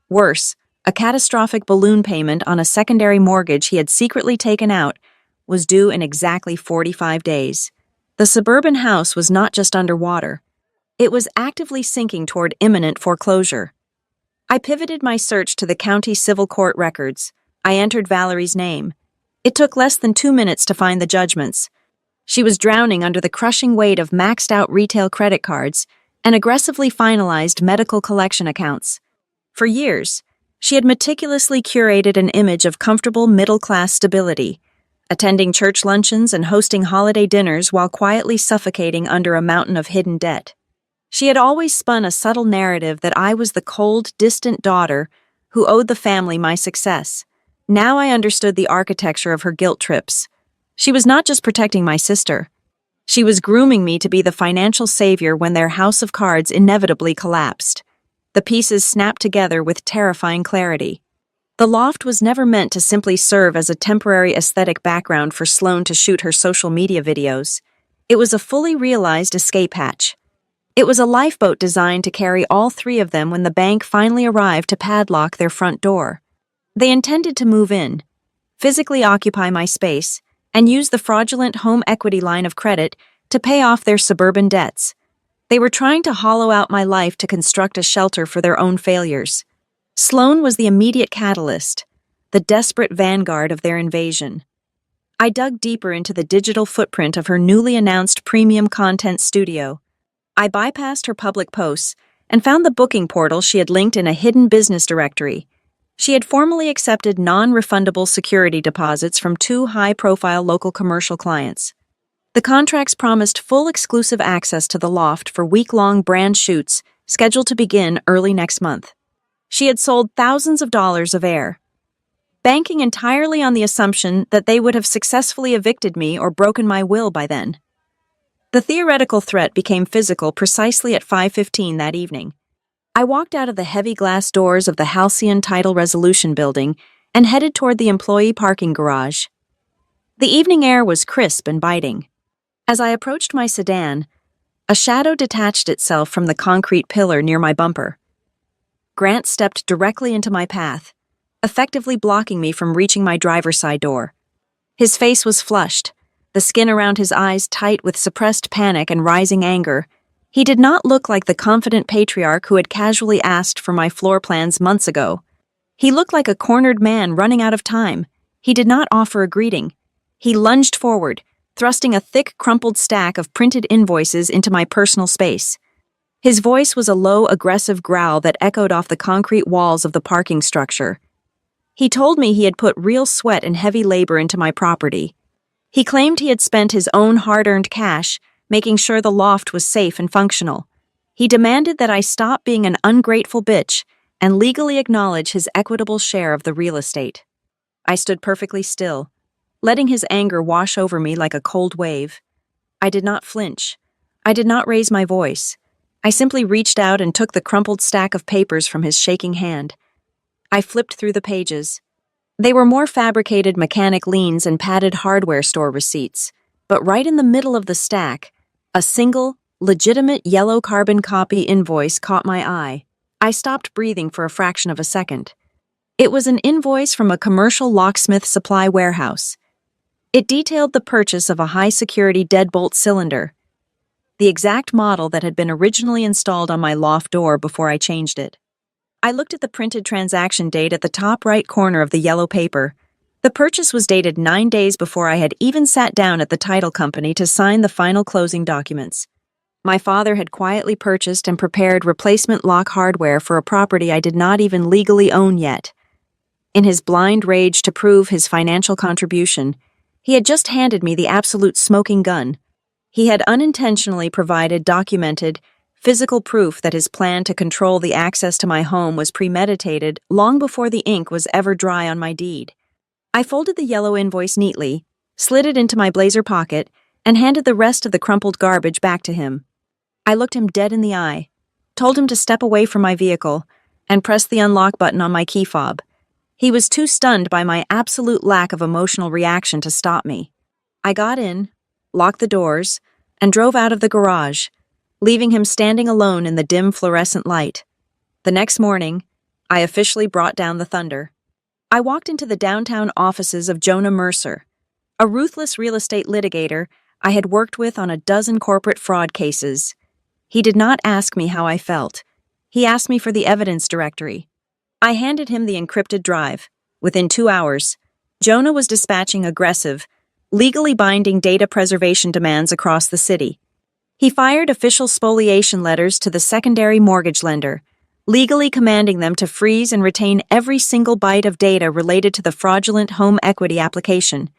Worse, a catastrophic balloon payment on a secondary mortgage he had secretly taken out was due in exactly 45 days. The suburban house was not just underwater. It was actively sinking toward imminent foreclosure. I pivoted my search to the county civil court records. I entered Valerie's name. It took less than 2 minutes to find the judgments. She was drowning under the crushing weight of maxed-out retail credit cards and aggressively finalized medical collection accounts. For years, she had meticulously curated an image of comfortable middle-class stability, attending church luncheons and hosting holiday dinners while quietly suffocating under a mountain of hidden debt. She had always spun a subtle narrative that I was the cold, distant daughter who owed the family my success. Now I understood the architecture of her guilt trips. She was not just protecting my sister. She was grooming me to be the financial savior when their house of cards inevitably collapsed. The pieces snapped together with terrifying clarity. The loft was never meant to simply serve as a temporary aesthetic background for Sloane to shoot her social media videos. It was a fully realized escape hatch. It was a lifeboat designed to carry all 3 of them when the bank finally arrived to padlock their front door. They intended to move in, physically occupy my space, and use the fraudulent home equity line of credit to pay off their suburban debts. They were trying to hollow out my life to construct a shelter for their own failures. Sloane was the immediate catalyst, the desperate vanguard of their invasion. I dug deeper into the digital footprint of her newly announced premium content studio. I bypassed her public posts and found the booking portal she had linked in a hidden business directory. She had formally accepted non-refundable security deposits from 2 high-profile local commercial clients. The contracts promised full exclusive access to the loft for week-long brand shoots scheduled to begin early next month. She had sold thousands of dollars of air, banking entirely on the assumption that they would have successfully evicted me or broken my will by then. The theoretical threat became physical precisely at 5:15 that evening. I walked out of the heavy glass doors of the Halcyon Title Resolution building and headed toward the employee parking garage. The evening air was crisp and biting. As I approached my sedan, a shadow detached itself from the concrete pillar near my bumper. Grant stepped directly into my path, effectively blocking me from reaching my driver's side door. His face was flushed, the skin around his eyes tight with suppressed panic and rising anger. He did not look like the confident patriarch who had casually asked for my floor plans months ago. He looked like a cornered man running out of time. He did not offer a greeting. He lunged forward, thrusting a thick, crumpled stack of printed invoices into my personal space. His voice was a low, aggressive growl that echoed off the concrete walls of the parking structure. He told me he had put real sweat and heavy labor into my property. He claimed he had spent his own hard-earned cash, making sure the loft was safe and functional. He demanded that I stop being an ungrateful bitch and legally acknowledge his equitable share of the real estate. I stood perfectly still, letting his anger wash over me like a cold wave. I did not flinch. I did not raise my voice. I simply reached out and took the crumpled stack of papers from his shaking hand. I flipped through the pages. They were more fabricated mechanic liens and padded hardware store receipts, but right in the middle of the stack, a single, legitimate yellow carbon copy invoice caught my eye. I stopped breathing for a fraction of a second. It was an invoice from a commercial locksmith supply warehouse. It detailed the purchase of a high-security deadbolt cylinder, the exact model that had been originally installed on my loft door before I changed it. I looked at the printed transaction date at the top right corner of the yellow paper. The purchase was dated 9 days before I had even sat down at the title company to sign the final closing documents. My father had quietly purchased and prepared replacement lock hardware for a property I did not even legally own yet. In his blind rage to prove his financial contribution, he had just handed me the absolute smoking gun. He had unintentionally provided documented, physical proof that his plan to control the access to my home was premeditated long before the ink was ever dry on my deed. I folded the yellow invoice neatly, slid it into my blazer pocket, and handed the rest of the crumpled garbage back to him. I looked him dead in the eye, told him to step away from my vehicle, and pressed the unlock button on my key fob. He was too stunned by my absolute lack of emotional reaction to stop me. I got in, locked the doors, and drove out of the garage, leaving him standing alone in the dim fluorescent light. The next morning, I officially brought down the thunder. I walked into the downtown offices of Jonah Mercer, a ruthless real estate litigator I had worked with on a dozen corporate fraud cases. He did not ask me how I felt. He asked me for the evidence directory. I handed him the encrypted drive. Within 2 hours, Jonah was dispatching aggressive, legally binding data preservation demands across the city. He fired official spoliation letters to the secondary mortgage lender, legally commanding them to freeze and retain every single byte of data related to the fraudulent home equity application.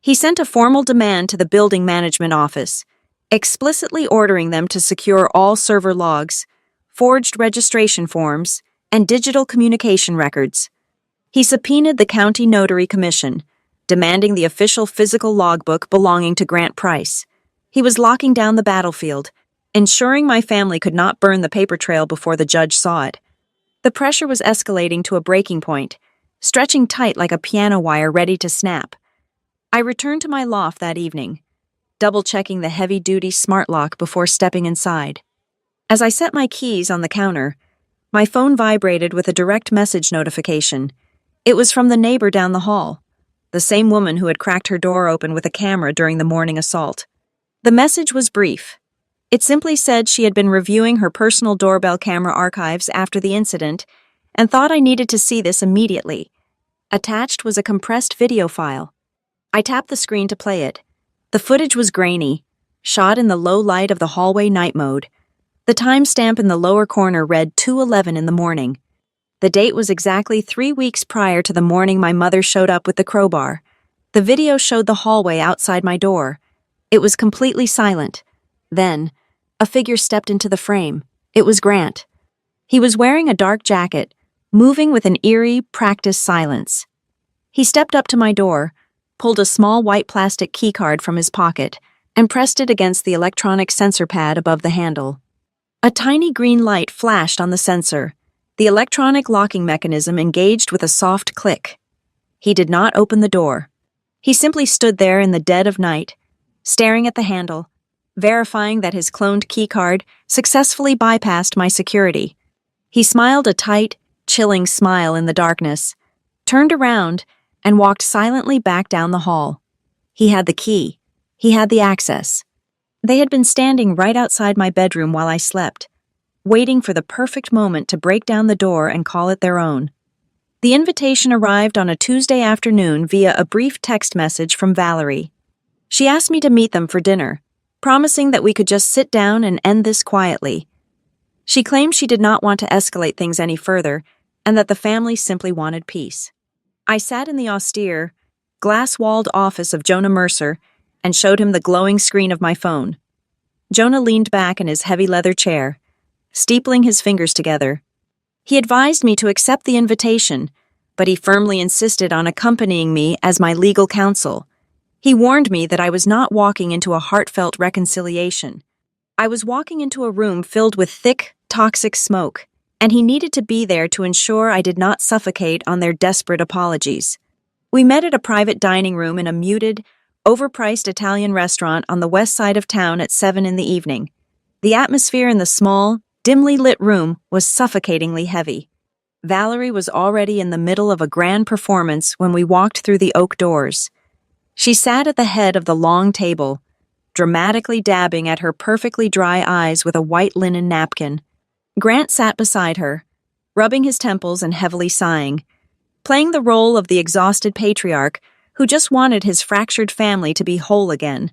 He sent a formal demand to the building management office, explicitly ordering them to secure all server logs, forged registration forms, and digital communication records. He subpoenaed the county notary commission, demanding the official physical logbook belonging to Grant Price. He was locking down the battlefield, ensuring my family could not burn the paper trail before the judge saw it. The pressure was escalating to a breaking point, stretching tight like a piano wire ready to snap. I returned to my loft that evening, double-checking the heavy-duty smart lock before stepping inside. As I set my keys on the counter, my phone vibrated with a direct message notification. It was from the neighbor down the hall, the same woman who had cracked her door open with a camera during the morning assault. The message was brief. It simply said she had been reviewing her personal doorbell camera archives after the incident and thought I needed to see this immediately. Attached was a compressed video file. I tapped the screen to play it. The footage was grainy, shot in the low light of the hallway night mode. The timestamp in the lower corner read 2:11 in the morning. The date was exactly 3 weeks prior to the morning my mother showed up with the crowbar. The video showed the hallway outside my door. It was completely silent. Then, a figure stepped into the frame. It was Grant. He was wearing a dark jacket, moving with an eerie, practiced silence. He stepped up to my door, pulled a small white plastic keycard from his pocket, and pressed it against the electronic sensor pad above the handle. A tiny green light flashed on the sensor. The electronic locking mechanism engaged with a soft click. He did not open the door. He simply stood there in the dead of night, staring at the handle, verifying that his cloned keycard successfully bypassed my security. He smiled a tight, chilling smile in the darkness, turned around, and walked silently back down the hall. He had the key. He had the access. They had been standing right outside my bedroom while I slept, waiting for the perfect moment to break down the door and call it their own. The invitation arrived on a Tuesday afternoon via a brief text message from Valerie. She asked me to meet them for dinner, promising that we could just sit down and end this quietly. She claimed she did not want to escalate things any further and that the family simply wanted peace. I sat in the austere, glass-walled office of Jonah Mercer and showed him the glowing screen of my phone. Jonah leaned back in his heavy leather chair, steepling his fingers together. He advised me to accept the invitation, but he firmly insisted on accompanying me as my legal counsel. He warned me that I was not walking into a heartfelt reconciliation. I was walking into a room filled with thick, toxic smoke, and he needed to be there to ensure I did not suffocate on their desperate apologies. We met at a private dining room in a muted, overpriced Italian restaurant on the west side of town at 7 in the evening. The atmosphere in the small, dimly lit room was suffocatingly heavy. Valerie was already in the middle of a grand performance when we walked through the oak doors. She sat at the head of the long table, dramatically dabbing at her perfectly dry eyes with a white linen napkin. Grant sat beside her, rubbing his temples and heavily sighing, playing the role of the exhausted patriarch who just wanted his fractured family to be whole again.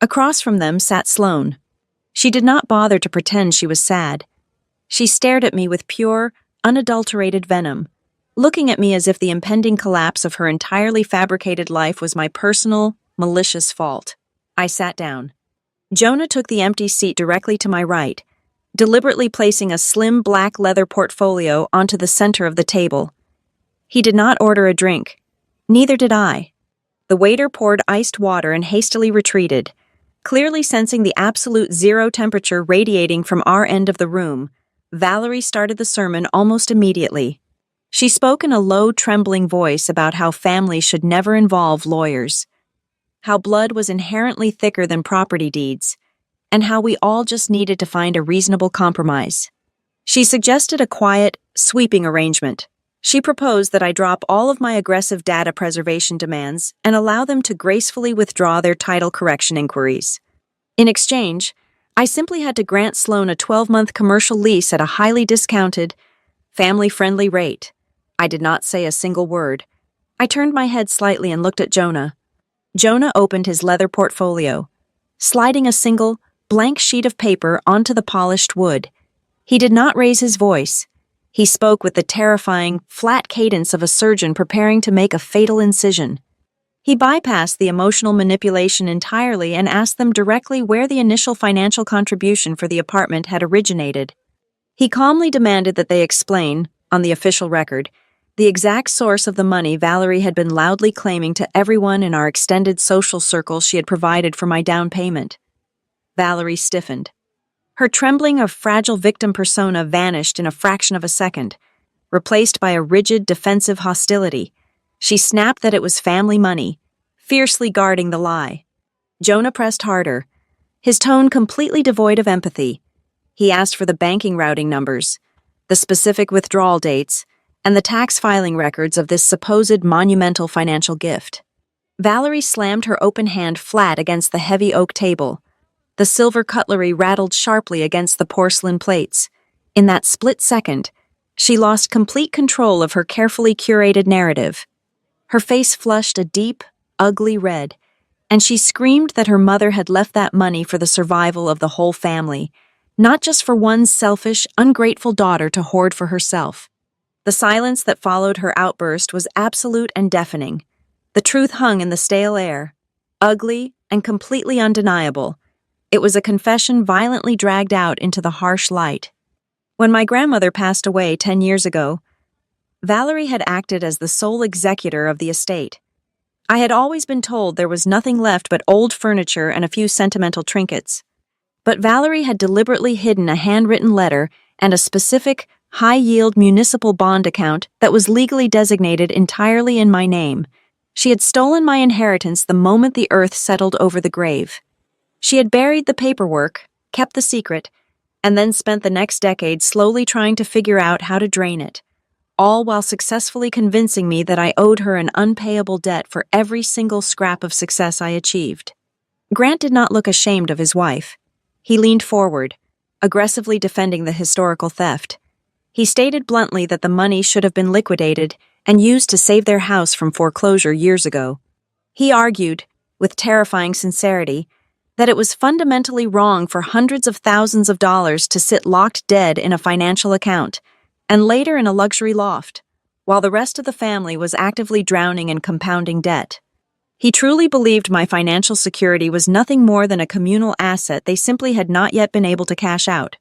Across from them sat Sloane. She did not bother to pretend she was sad. She stared at me with pure, unadulterated venom, looking at me as if the impending collapse of her entirely fabricated life was my personal, malicious fault. I sat down. Jonah took the empty seat directly to my right, deliberately placing a slim black leather portfolio onto the center of the table. He did not order a drink. Neither did I. The waiter poured iced water and hastily retreated, clearly sensing the absolute zero temperature radiating from our end of the room. Valerie started the sermon almost immediately. She spoke in a low, trembling voice about how families should never involve lawyers, how blood was inherently thicker than property deeds, and how we all just needed to find a reasonable compromise. She suggested a quiet, sweeping arrangement. She proposed that I drop all of my aggressive data preservation demands and allow them to gracefully withdraw their title correction inquiries. In exchange, I simply had to grant Sloane a 12-month commercial lease at a highly discounted, family-friendly rate. I did not say a single word. I turned my head slightly and looked at Jonah. Jonah opened his leather portfolio, sliding a single, blank sheet of paper onto the polished wood. He did not raise his voice. He spoke with the terrifying, flat cadence of a surgeon preparing to make a fatal incision. He bypassed the emotional manipulation entirely and asked them directly where the initial financial contribution for the apartment had originated. He calmly demanded that they explain, on the official record, the exact source of the money Valerie had been loudly claiming to everyone in our extended social circle she had provided for my down payment. Valerie stiffened. Her trembling of fragile victim persona vanished in a fraction of a second, replaced by a rigid, defensive hostility. She snapped that it was family money, fiercely guarding the lie. Jonah pressed harder, his tone completely devoid of empathy. He asked for the banking routing numbers, the specific withdrawal dates, and the tax filing records of this supposed monumental financial gift. Valerie slammed her open hand flat against the heavy oak table. The silver cutlery rattled sharply against the porcelain plates. In that split second, she lost complete control of her carefully curated narrative. Her face flushed a deep, ugly red, and she screamed that her mother had left that money for the survival of the whole family, not just for one selfish, ungrateful daughter to hoard for herself. The silence that followed her outburst was absolute and deafening. The truth hung in the stale air, ugly and completely undeniable. It was a confession violently dragged out into the harsh light. When my grandmother passed away 10 years ago, Valerie had acted as the sole executor of the estate. I had always been told there was nothing left but old furniture and a few sentimental trinkets. But Valerie had deliberately hidden a handwritten letter and a specific, high-yield municipal bond account that was legally designated entirely in my name. She had stolen my inheritance the moment the earth settled over the grave. She had buried the paperwork, kept the secret, and then spent the next decade slowly trying to figure out how to drain it, all while successfully convincing me that I owed her an unpayable debt for every single scrap of success I achieved. Grant did not look ashamed of his wife. He leaned forward, aggressively defending the historical theft. He stated bluntly that the money should have been liquidated and used to save their house from foreclosure years ago. He argued, with terrifying sincerity, that it was fundamentally wrong for hundreds of thousands of dollars to sit locked dead in a financial account, and later in a luxury loft, while the rest of the family was actively drowning in compounding debt. He truly believed my financial security was nothing more than a communal asset they simply had not yet been able to cash out.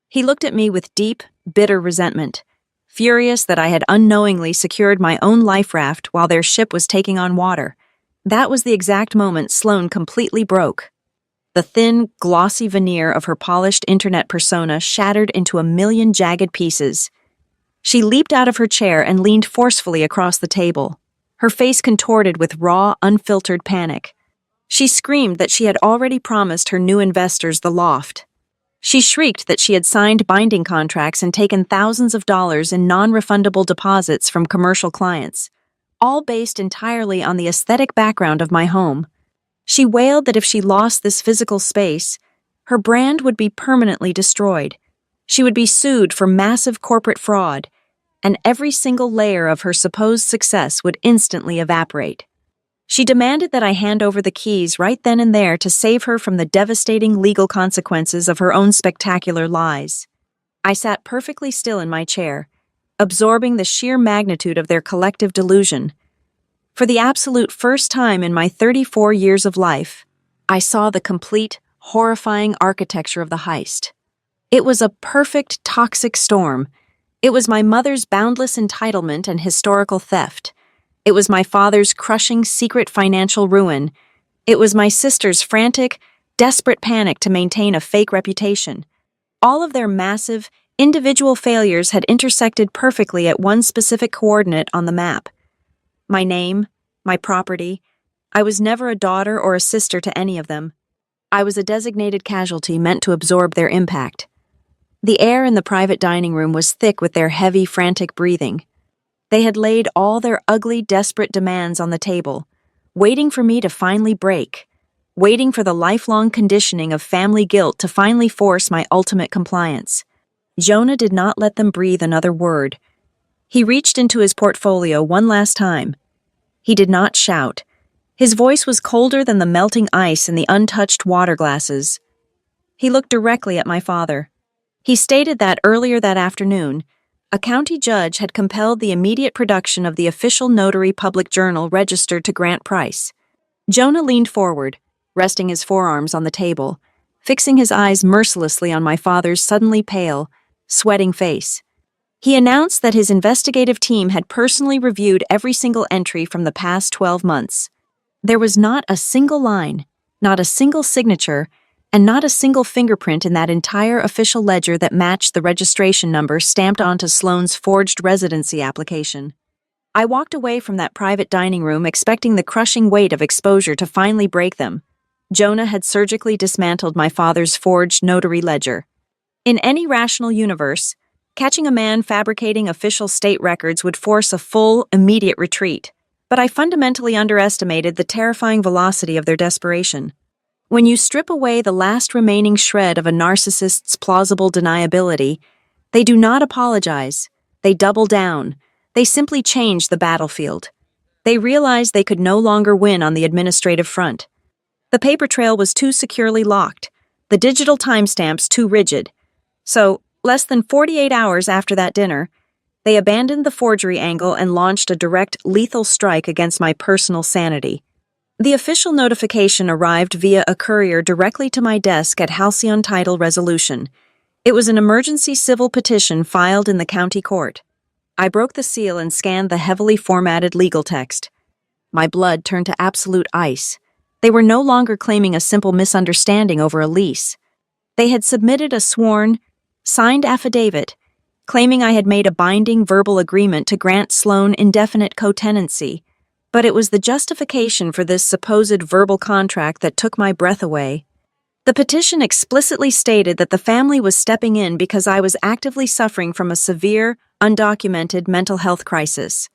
He looked at me with deep, bitter resentment, furious that I had unknowingly secured my own life raft while their ship was taking on water. That was the exact moment Sloane completely broke. The thin, glossy veneer of her polished internet persona shattered into a million jagged pieces. She leaped out of her chair and leaned forcefully across the table, her face contorted with raw, unfiltered panic. She screamed that she had already promised her new investors the loft. She shrieked that she had signed binding contracts and taken thousands of dollars in non-refundable deposits from commercial clients, all based entirely on the aesthetic background of my home. She wailed that if she lost this physical space, her brand would be permanently destroyed. She would be sued for massive corporate fraud, and every single layer of her supposed success would instantly evaporate. She demanded that I hand over the keys right then and there to save her from the devastating legal consequences of her own spectacular lies. I sat perfectly still in my chair, absorbing the sheer magnitude of their collective delusion. For the absolute first time in my 34 years of life, I saw the complete, horrifying architecture of the heist. It was a perfect toxic storm. It was my mother's boundless entitlement and historical theft. It was my father's crushing secret financial ruin. It was my sister's frantic, desperate panic to maintain a fake reputation. All of their massive, individual failures had intersected perfectly at one specific coordinate on the map. My name, my property. I was never a daughter or a sister to any of them. I was a designated casualty meant to absorb their impact. The air in the private dining room was thick with their heavy, frantic breathing. They had laid all their ugly, desperate demands on the table, waiting for me to finally break, waiting for the lifelong conditioning of family guilt to finally force my ultimate compliance. Jonah did not let them breathe another word. He reached into his portfolio one last time. He did not shout. His voice was colder than the melting ice in the untouched water glasses. He looked directly at my father. He stated that earlier that afternoon, a county judge had compelled the immediate production of the official notary public journal registered to Grant Price. Jonah leaned forward, resting his forearms on the table, fixing his eyes mercilessly on my father's suddenly pale, sweating face. He announced that his investigative team had personally reviewed every single entry from the past 12 months. There was not a single line, not a single signature, and not a single fingerprint in that entire official ledger that matched the registration number stamped onto Sloane's forged residency application. I walked away from that private dining room expecting the crushing weight of exposure to finally break them. Jonah had surgically dismantled my father's forged notary ledger. In any rational universe, catching a man fabricating official state records would force a full, immediate retreat, but I fundamentally underestimated the terrifying velocity of their desperation. When you strip away the last remaining shred of a narcissist's plausible deniability, they do not apologize. They double down. They simply change the battlefield. They realize they could no longer win on the administrative front. The paper trail was too securely locked, the digital timestamps too rigid. So, less than 48 hours after that dinner, they abandoned the forgery angle and launched a direct, lethal strike against my personal sanity. The official notification arrived via a courier directly to my desk at Halcyon Title Resolution. It was an emergency civil petition filed in the county court. I broke the seal and scanned the heavily formatted legal text. My blood turned to absolute ice. They were no longer claiming a simple misunderstanding over a lease. They had submitted a sworn, signed affidavit, claiming I had made a binding verbal agreement to grant Sloane indefinite co-tenancy. But it was the justification for this supposed verbal contract that took my breath away. The petition explicitly stated that the family was stepping in because I was actively suffering from a severe, undocumented mental health crisis.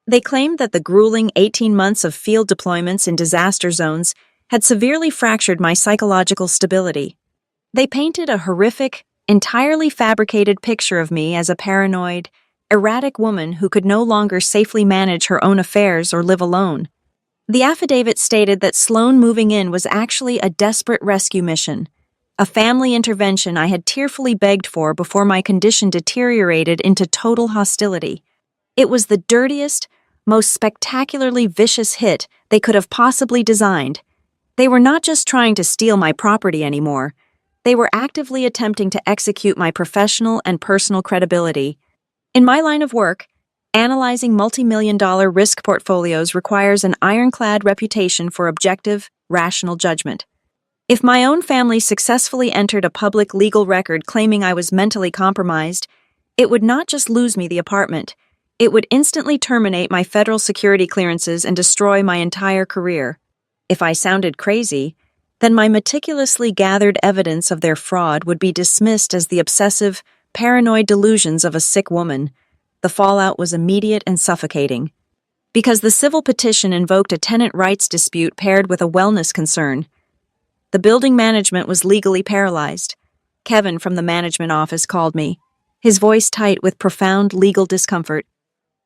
They claimed that the grueling 18 months of field deployments in disaster zones had severely fractured my psychological stability. They painted a horrific, entirely fabricated picture of me as a paranoid, erratic woman who could no longer safely manage her own affairs or live alone. The affidavit stated that Sloane moving in was actually a desperate rescue mission, a family intervention I had tearfully begged for before my condition deteriorated into total hostility. It was the dirtiest, most spectacularly vicious hit they could have possibly designed. They were not just trying to steal my property anymore. They were actively attempting to execute my professional and personal credibility. In my line of work, analyzing multi-million-dollar risk portfolios requires an ironclad reputation for objective, rational judgment. If my own family successfully entered a public legal record claiming I was mentally compromised, it would not just lose me the apartment, it would instantly terminate my federal security clearances and destroy my entire career. If I sounded crazy, then my meticulously gathered evidence of their fraud would be dismissed as the obsessive, paranoid delusions of a sick woman. The fallout was immediate and suffocating. Because the civil petition invoked a tenant rights dispute paired with a wellness concern, the building management was legally paralyzed. Kevin from the management office called me, his voice tight with profound legal discomfort.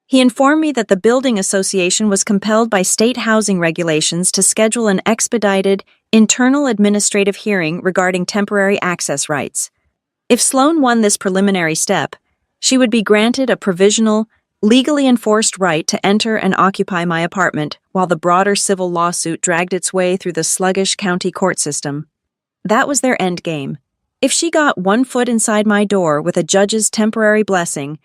He informed me that the building association was compelled by state housing regulations to schedule an expedited, internal administrative hearing regarding temporary access rights. If Sloan won this preliminary step, she would be granted a provisional, legally enforced right to enter and occupy my apartment while the broader civil lawsuit dragged its way through the sluggish county court system. That was their end game. If she got one foot inside my door with a judge's temporary blessing,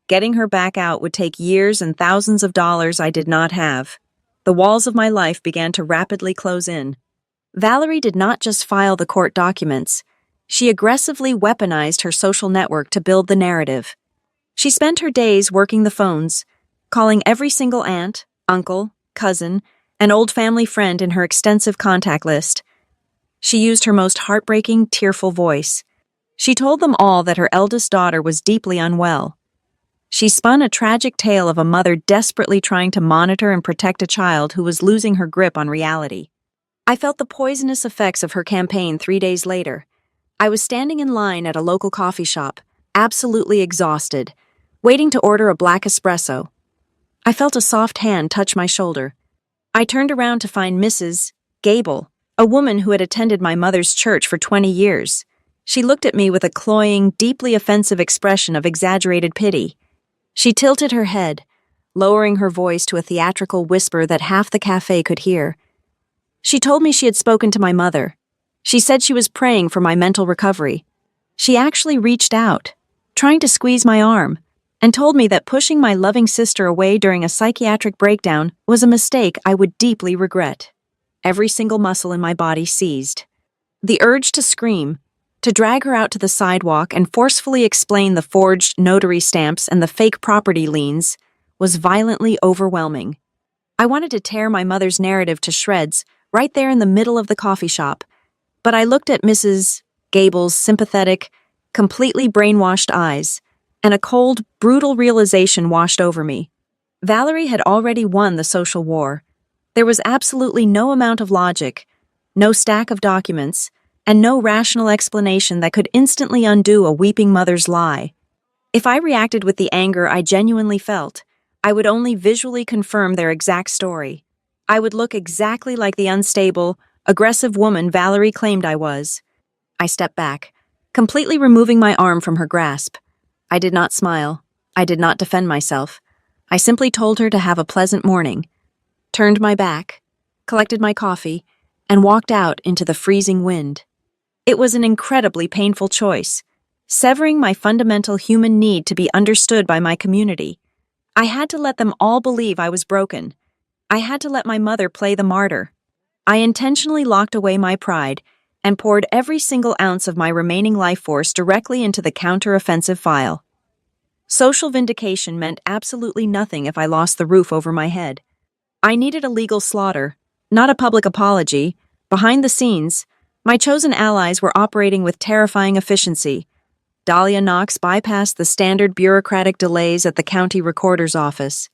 getting her back out would take years and thousands of dollars I did not have. The walls of my life began to rapidly close in. Valerie did not just file the court documents. She aggressively weaponized her social network to build the narrative. She spent her days working the phones, calling every single aunt, uncle, cousin, and old family friend in her extensive contact list. She used her most heartbreaking, tearful voice. She told them all that her eldest daughter was deeply unwell. She spun a tragic tale of a mother desperately trying to monitor and protect a child who was losing her grip on reality. I felt the poisonous effects of her campaign 3 days later. I was standing in line at a local coffee shop, absolutely exhausted, waiting to order a black espresso. I felt a soft hand touch my shoulder. I turned around to find Mrs. Gable, a woman who had attended my mother's church for 20 years. She looked at me with a cloying, deeply offensive expression of exaggerated pity. She tilted her head, lowering her voice to a theatrical whisper that half the cafe could hear. She told me she had spoken to my mother. She said she was praying for my mental recovery. She actually reached out, trying to squeeze my arm, and told me that pushing my loving sister away during a psychiatric breakdown was a mistake I would deeply regret. Every single muscle in my body seized. The urge to scream, to drag her out to the sidewalk and forcefully explain the forged notary stamps and the fake property liens, was violently overwhelming. I wanted to tear my mother's narrative to shreds right there in the middle of the coffee shop, but I looked at Mrs. Gable's sympathetic, completely brainwashed eyes, and a cold, brutal realization washed over me. Valerie had already won the social war. There was absolutely no amount of logic, no stack of documents, and no rational explanation that could instantly undo a weeping mother's lie. If I reacted with the anger I genuinely felt, I would only visually confirm their exact story. I would look exactly like the unstable, aggressive woman Valerie claimed I was. I stepped back, completely removing my arm from her grasp. I did not smile. I did not defend myself. I simply told her to have a pleasant morning, turned my back, collected my coffee, and walked out into the freezing wind. It was an incredibly painful choice, severing my fundamental human need to be understood by my community. I had to let them all believe I was broken. I had to let my mother play the martyr. I intentionally locked away my pride and poured every single ounce of my remaining life force directly into the counter-offensive file. Social vindication meant absolutely nothing if I lost the roof over my head. I needed a legal slaughter, not a public apology. Behind the scenes, my chosen allies were operating with terrifying efficiency. Dahlia Knox bypassed the standard bureaucratic delays at the county recorder's office.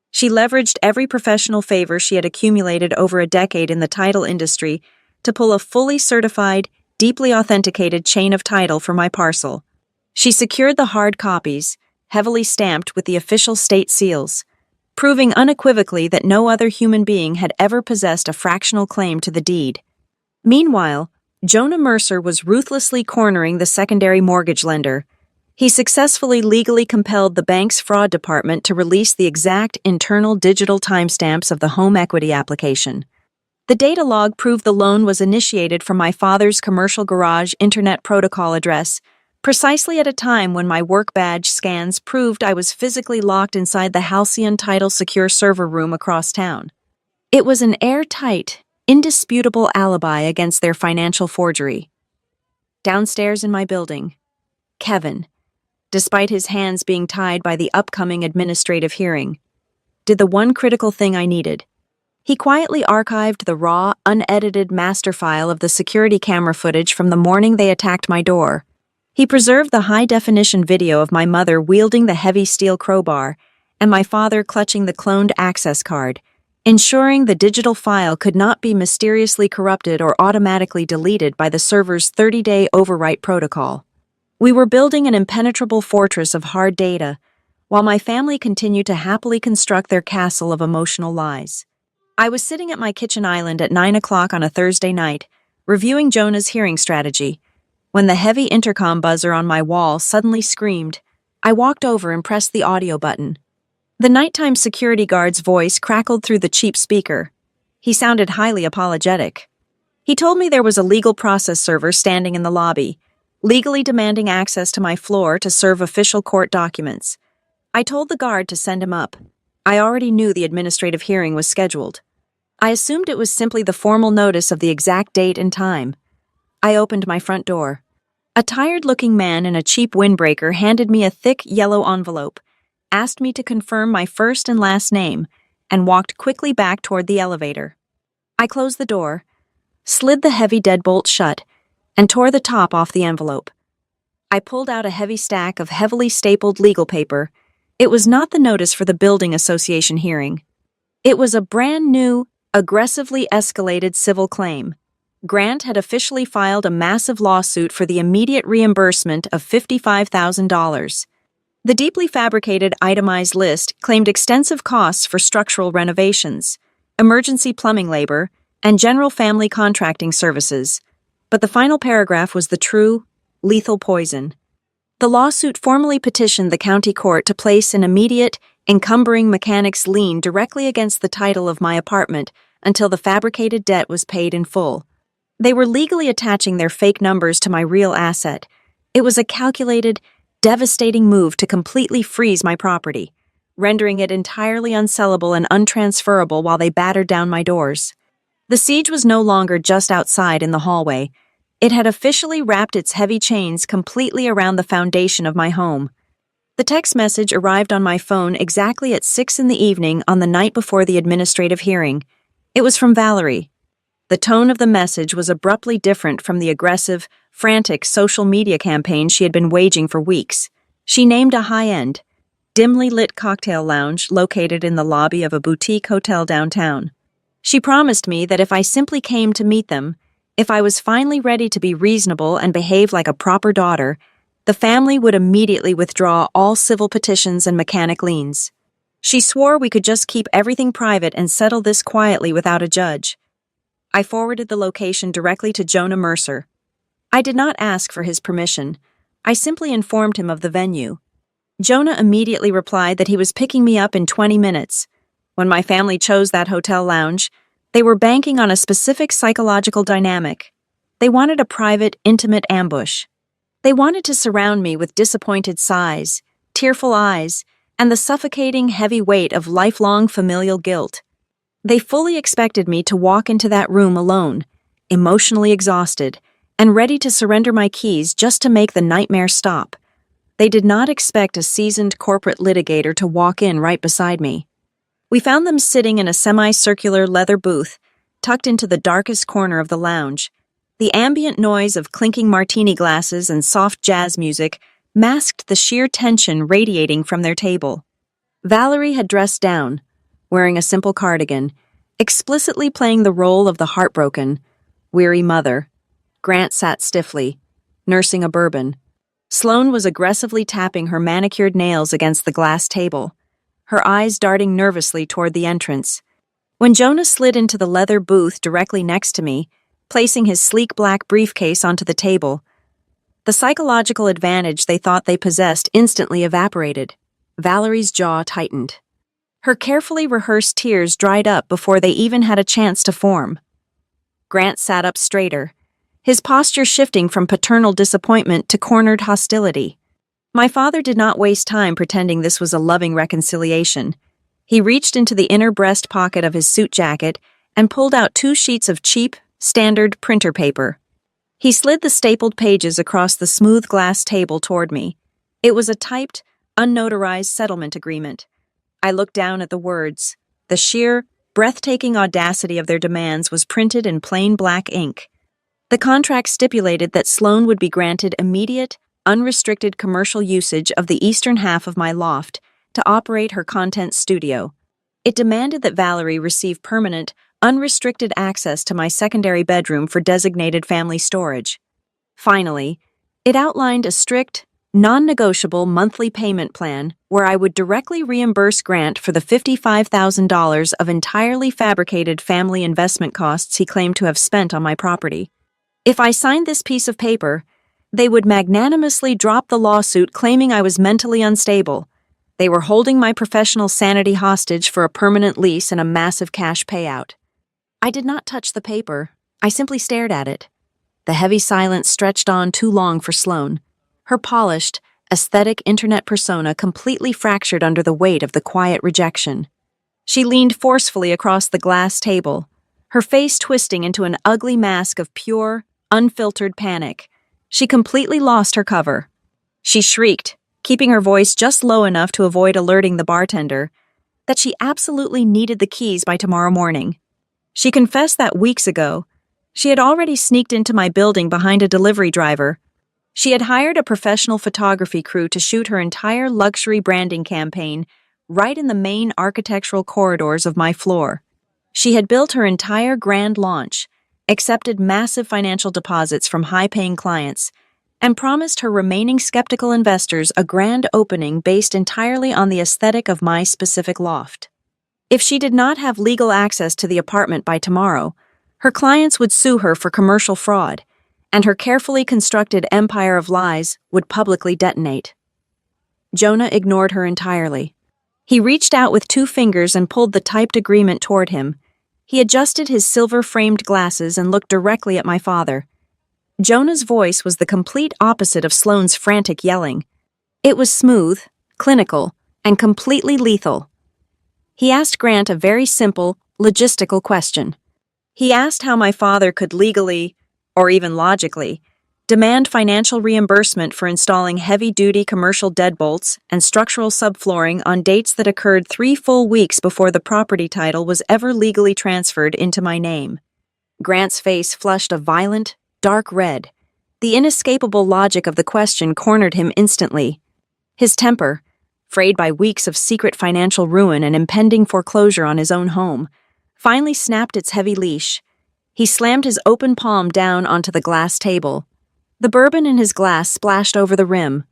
She leveraged every professional favor she had accumulated over a decade in the title industry to pull a fully certified, deeply authenticated chain of title for my parcel. She secured the hard copies, heavily stamped with the official state seals, proving unequivocally that no other human being had ever possessed a fractional claim to the deed. Meanwhile, Jonah Mercer was ruthlessly cornering the secondary mortgage lender. He successfully legally compelled the bank's fraud department to release the exact internal digital timestamps of the home equity application. The data log proved the loan was initiated from my father's commercial garage Internet Protocol address, precisely at a time when my work badge scans proved I was physically locked inside the Halcyon Title Secure server room across town. It was an airtight, indisputable alibi against their financial forgery. Downstairs in my building, Kevin, despite his hands being tied by the upcoming administrative hearing, did the one critical thing I needed. He quietly archived the raw, unedited master file of the security camera footage from the morning they attacked my door. He preserved the high-definition video of my mother wielding the heavy steel crowbar and my father clutching the cloned access card, ensuring the digital file could not be mysteriously corrupted or automatically deleted by the server's 30-day overwrite protocol. We were building an impenetrable fortress of hard data, while my family continued to happily construct their castle of emotional lies. I was sitting at my kitchen island at 9 o'clock on a Thursday night, reviewing Jonah's hearing strategy, when the heavy intercom buzzer on my wall suddenly screamed. I walked over and pressed the audio button. The nighttime security guard's voice crackled through the cheap speaker. He sounded highly apologetic. He told me there was a legal process server standing in the lobby, legally demanding access to my floor to serve official court documents. I told the guard to send him up. I already knew the administrative hearing was scheduled. I assumed it was simply the formal notice of the exact date and time. I opened my front door. A tired-looking man in a cheap windbreaker handed me a thick yellow envelope, asked me to confirm my first and last name, and walked quickly back toward the elevator. I closed the door, slid the heavy deadbolt shut, and tore the top off the envelope. I pulled out a heavy stack of heavily stapled legal paper. It was not the notice for the Building Association hearing. It was a brand new, aggressively escalated civil claim. Grant had officially filed a massive lawsuit for the immediate reimbursement of $55,000. The deeply fabricated itemized list claimed extensive costs for structural renovations, emergency plumbing labor, and general family contracting services. But the final paragraph was the true, lethal poison. The lawsuit formally petitioned the county court to place an immediate, encumbering mechanics lien directly against the title of my apartment until the fabricated debt was paid in full. They were legally attaching their fake numbers to my real asset. It was a calculated, devastating move to completely freeze my property, rendering it entirely unsellable and untransferable while they battered down my doors. The siege was no longer just outside in the hallway. It had officially wrapped its heavy chains completely around the foundation of my home. The text message arrived on my phone exactly at 6 p.m. on the night before the administrative hearing. It was from Valerie. The tone of the message was abruptly different from the aggressive, frantic social media campaign she had been waging for weeks. She named a high-end, dimly lit cocktail lounge located in the lobby of a boutique hotel downtown. She promised me that if I simply came to meet them, if I was finally ready to be reasonable and behave like a proper daughter, the family would immediately withdraw all civil petitions and mechanic liens. She swore we could just keep everything private and settle this quietly without a judge. I forwarded the location directly to Jonah Mercer. I did not ask for his permission. I simply informed him of the venue. Jonah immediately replied that he was picking me up in 20 minutes. When my family chose that hotel lounge, they were banking on a specific psychological dynamic. They wanted a private, intimate ambush. They wanted to surround me with disappointed sighs, tearful eyes, and the suffocating heavy weight of lifelong familial guilt. They fully expected me to walk into that room alone, emotionally exhausted, and ready to surrender my keys just to make the nightmare stop. They did not expect a seasoned corporate litigator to walk in right beside me. We found them sitting in a semicircular leather booth, tucked into the darkest corner of the lounge. The ambient noise of clinking martini glasses and soft jazz music masked the sheer tension radiating from their table. Valerie had dressed down, wearing a simple cardigan, explicitly playing the role of the heartbroken, weary mother. Grant sat stiffly, nursing a bourbon. Sloane was aggressively tapping her manicured nails against the glass table, her eyes darting nervously toward the entrance. When Jonah slid into the leather booth directly next to me, placing his sleek black briefcase onto the table, The psychological advantage they thought they possessed instantly evaporated. Valerie's jaw tightened. Her carefully rehearsed tears dried up before they even had a chance to form. Grant sat up straighter, his posture shifting from paternal disappointment to cornered hostility. My father did not waste time pretending this was a loving reconciliation. He reached into the inner breast pocket of his suit jacket and pulled out 2 sheets of cheap, standard printer paper. He slid the stapled pages across the smooth glass table toward me. It was a typed, unnotarized settlement agreement. I looked down at the words. The sheer, breathtaking audacity of their demands was printed in plain black ink. The contract stipulated that Sloane would be granted immediate, unrestricted commercial usage of the eastern half of my loft to operate her content studio. It demanded that Valerie receive permanent, unrestricted access to my secondary bedroom for designated family storage. Finally, it outlined a strict, non-negotiable monthly payment plan where I would directly reimburse Grant for the $55,000 of entirely fabricated family investment costs he claimed to have spent on my property. If I signed this piece of paper, they would magnanimously drop the lawsuit claiming I was mentally unstable. They were holding my professional sanity hostage for a permanent lease and a massive cash payout. I did not touch the paper. I simply stared at it. The heavy silence stretched on too long for Sloane. Her polished, aesthetic internet persona completely fractured under the weight of the quiet rejection. She leaned forcefully across the glass table, her face twisting into an ugly mask of pure, unfiltered panic. She completely lost her cover. She shrieked, keeping her voice just low enough to avoid alerting the bartender, that she absolutely needed the keys by tomorrow morning. She confessed that weeks ago, she had already sneaked into my building behind a delivery driver. She had hired a professional photography crew to shoot her entire luxury branding campaign right in the main architectural corridors of my floor. She had built her entire grand launch, accepted massive financial deposits from high-paying clients, and promised her remaining skeptical investors a grand opening based entirely on the aesthetic of my specific loft. If she did not have legal access to the apartment by tomorrow, her clients would sue her for commercial fraud, and her carefully constructed empire of lies would publicly detonate. Jonah ignored her entirely. He reached out with 2 fingers and pulled the typed agreement toward him. He adjusted his silver-framed glasses and looked directly at my father. Jonah's voice was the complete opposite of Sloane's frantic yelling. It was smooth, clinical, and completely lethal. He asked Grant a very simple, logistical question. He asked how my father could legally, or even logically, demand financial reimbursement for installing heavy-duty commercial deadbolts and structural subflooring on dates that occurred 3 full weeks before the property title was ever legally transferred into my name. Grant's face flushed a violent, dark red. The inescapable logic of the question cornered him instantly. His temper, frayed by weeks of secret financial ruin and impending foreclosure on his own home, finally snapped its heavy leash. He slammed his open palm down onto the glass table. The bourbon in his glass splashed over the rim.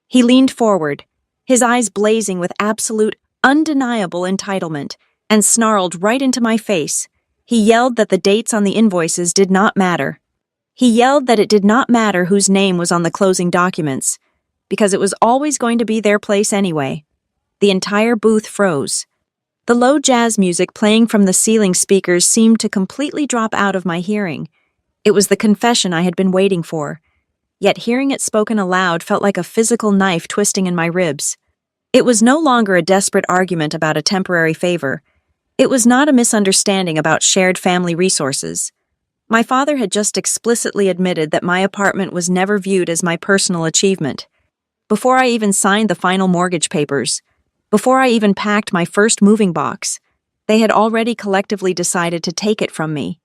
He leaned forward, his eyes blazing with absolute, undeniable entitlement, and snarled right into my face. He yelled that the dates on the invoices did not matter. He yelled that it did not matter whose name was on the closing documents, because it was always going to be their place anyway. The entire booth froze. The low jazz music playing from the ceiling speakers seemed to completely drop out of my hearing. It was the confession I had been waiting for. Yet hearing it spoken aloud felt like a physical knife twisting in my ribs. It was no longer a desperate argument about a temporary favor. It was not a misunderstanding about shared family resources. My father had just explicitly admitted that my apartment was never viewed as my personal achievement. Before I even signed the final mortgage papers, before I even packed my first moving box, they had already collectively decided to take it from me.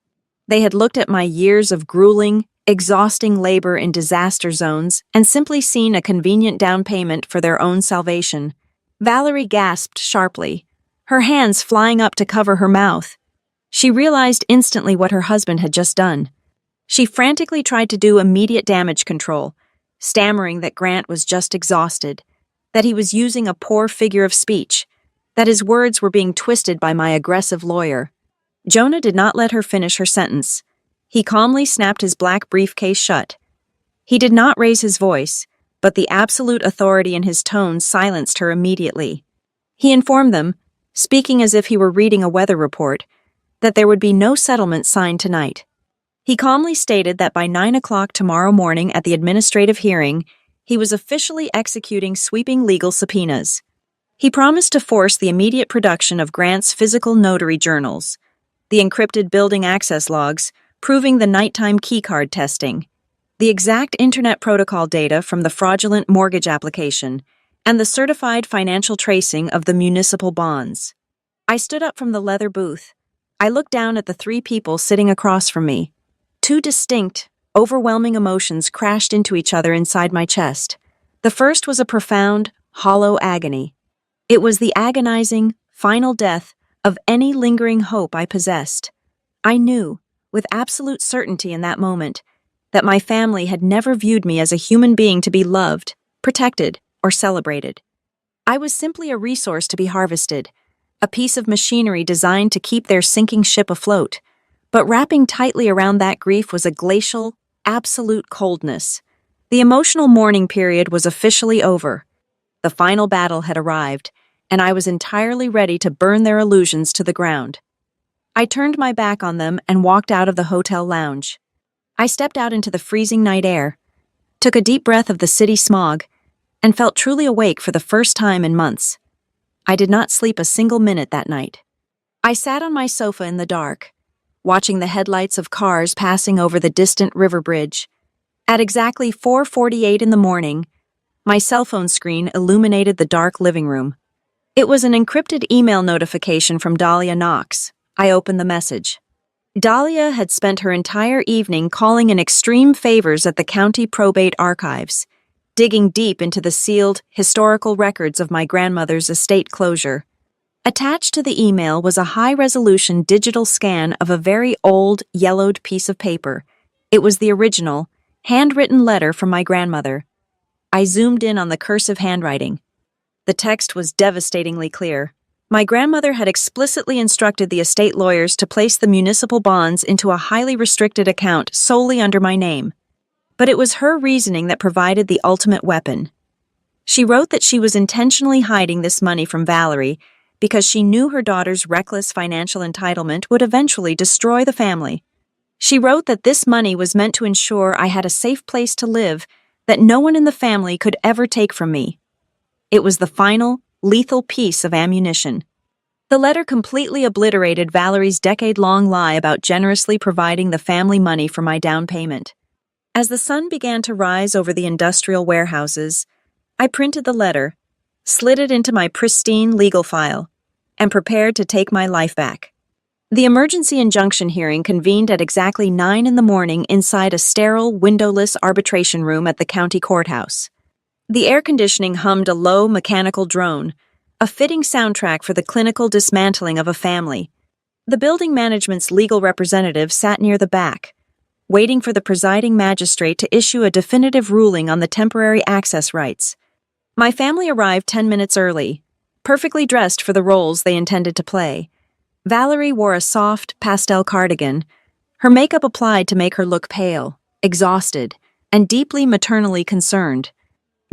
They had looked at my years of grueling, exhausting labor in disaster zones and simply seen a convenient down payment for their own salvation. Valerie gasped sharply, her hands flying up to cover her mouth. She realized instantly what her husband had just done. She frantically tried to do immediate damage control, stammering that Grant was just exhausted, that he was using a poor figure of speech, that his words were being twisted by my aggressive lawyer. Jonah did not let her finish her sentence. He calmly snapped his black briefcase shut. He did not raise his voice, but the absolute authority in his tone silenced her immediately. He informed them, speaking as if he were reading a weather report, that there would be no settlement signed tonight. He calmly stated that by 9 o'clock tomorrow morning at the administrative hearing, he was officially executing sweeping legal subpoenas. He promised to force the immediate production of Grant's physical notary journals, the encrypted building access logs proving the nighttime keycard testing, the exact Internet Protocol data from the fraudulent mortgage application, and the certified financial tracing of the municipal bonds. I stood up from the leather booth. I looked down at the three people sitting across from me. Two distinct, overwhelming emotions crashed into each other inside my chest. The first was a profound, hollow agony. It was the agonizing, final death of any lingering hope I possessed. I knew, with absolute certainty in that moment, that my family had never viewed me as a human being to be loved, protected, or celebrated. I was simply a resource to be harvested, a piece of machinery designed to keep their sinking ship afloat. But wrapping tightly around that grief was a glacial, absolute coldness. The emotional mourning period was officially over. The final battle had arrived, and I was entirely ready to burn their illusions to the ground. I turned my back on them and walked out of the hotel lounge. I stepped out into the freezing night air, took a deep breath of the city smog, and felt truly awake for the first time in months. I did not sleep a single minute that night. I sat on my sofa in the dark, watching the headlights of cars passing over the distant river bridge. At exactly 4:48 in the morning, my cell phone screen illuminated the dark living room. It was an encrypted email notification from Dahlia Knox. I opened the message. Dahlia had spent her entire evening calling in extreme favors at the county probate archives, digging deep into the sealed, historical records of my grandmother's estate closure. Attached to the email was a high-resolution digital scan of a very old, yellowed piece of paper. It was the original, handwritten letter from my grandmother. I zoomed in on the cursive handwriting. The text was devastatingly clear. My grandmother had explicitly instructed the estate lawyers to place the municipal bonds into a highly restricted account solely under my name. But it was her reasoning that provided the ultimate weapon. She wrote that she was intentionally hiding this money from Valerie because she knew her daughter's reckless financial entitlement would eventually destroy the family. She wrote that this money was meant to ensure I had a safe place to live that no one in the family could ever take from me. It was the final, lethal piece of ammunition. The letter completely obliterated Valerie's decade-long lie about generously providing the family money for my down payment. As the sun began to rise over the industrial warehouses, I printed the letter, slid it into my pristine legal file, and prepared to take my life back. The emergency injunction hearing convened at exactly 9 in the morning inside a sterile, windowless arbitration room at the county courthouse. The air conditioning hummed a low, mechanical drone, a fitting soundtrack for the clinical dismantling of a family. The building management's legal representative sat near the back, waiting for the presiding magistrate to issue a definitive ruling on the temporary access rights. My family arrived 10 minutes early, perfectly dressed for the roles they intended to play. Valerie wore a soft, pastel cardigan, her makeup applied to make her look pale, exhausted, and deeply maternally concerned.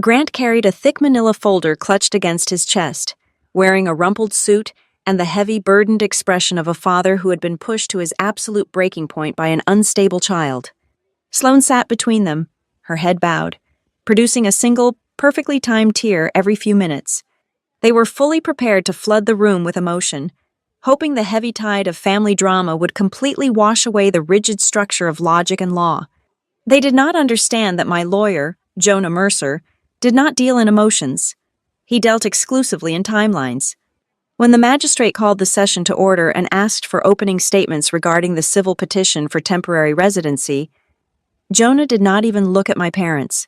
Grant carried a thick manila folder clutched against his chest, wearing a rumpled suit and the heavy, burdened expression of a father who had been pushed to his absolute breaking point by an unstable child. Sloane sat between them, her head bowed, producing a single, perfectly timed tear every few minutes. They were fully prepared to flood the room with emotion, hoping the heavy tide of family drama would completely wash away the rigid structure of logic and law. They did not understand that my lawyer, Jonah Mercer, did not deal in emotions. He dealt exclusively in timelines. When the magistrate called the session to order and asked for opening statements regarding the civil petition for temporary residency, Jonah did not even look at my parents.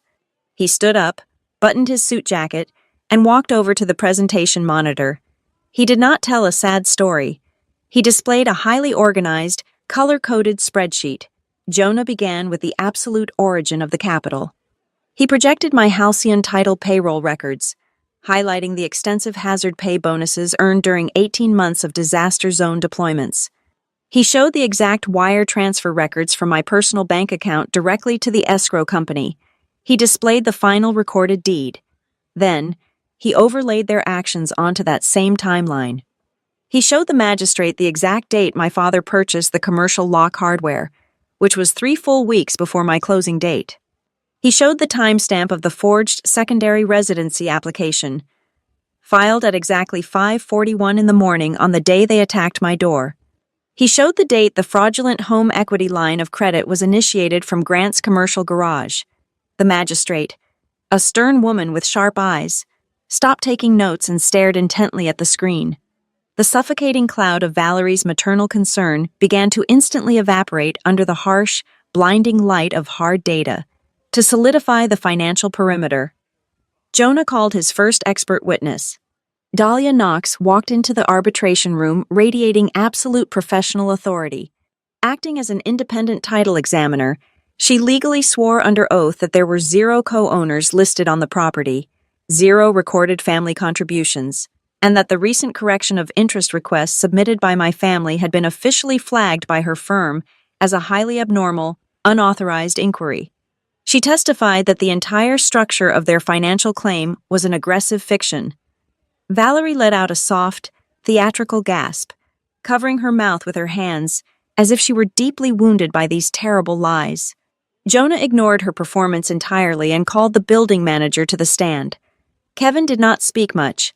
He stood up, buttoned his suit jacket, and walked over to the presentation monitor. He did not tell a sad story. He displayed a highly organized, color-coded spreadsheet. Jonah began with the absolute origin of the capital. He projected my halcyon title payroll records, highlighting the extensive hazard pay bonuses earned during 18 months of disaster zone deployments. He showed the exact wire transfer records from my personal bank account directly to the escrow company, He displayed the final recorded deed. Then, he overlaid their actions onto that same timeline. He showed the magistrate the exact date my father purchased the commercial lock hardware, which was 3 full weeks before my closing date. He showed the timestamp of the forged secondary residency application, filed at exactly 5:41 in the morning on the day they attacked my door. He showed the date the fraudulent home equity line of credit was initiated from Grant's commercial garage. The magistrate, a stern woman with sharp eyes, stopped taking notes and stared intently at the screen. The suffocating cloud of Valerie's maternal concern began to instantly evaporate under the harsh, blinding light of hard data. To solidify the financial perimeter, Jonah called his first expert witness. Dahlia Knox walked into the arbitration room radiating absolute professional authority. Acting as an independent title examiner, she legally swore under oath that there were 0 co-owners listed on the property, 0 recorded family contributions, and that the recent correction of interest requests submitted by my family had been officially flagged by her firm as a highly abnormal, unauthorized inquiry. She testified that the entire structure of their financial claim was an aggressive fiction. Valerie let out a soft, theatrical gasp, covering her mouth with her hands as if she were deeply wounded by these terrible lies. Jonah ignored her performance entirely and called the building manager to the stand. Kevin did not speak much.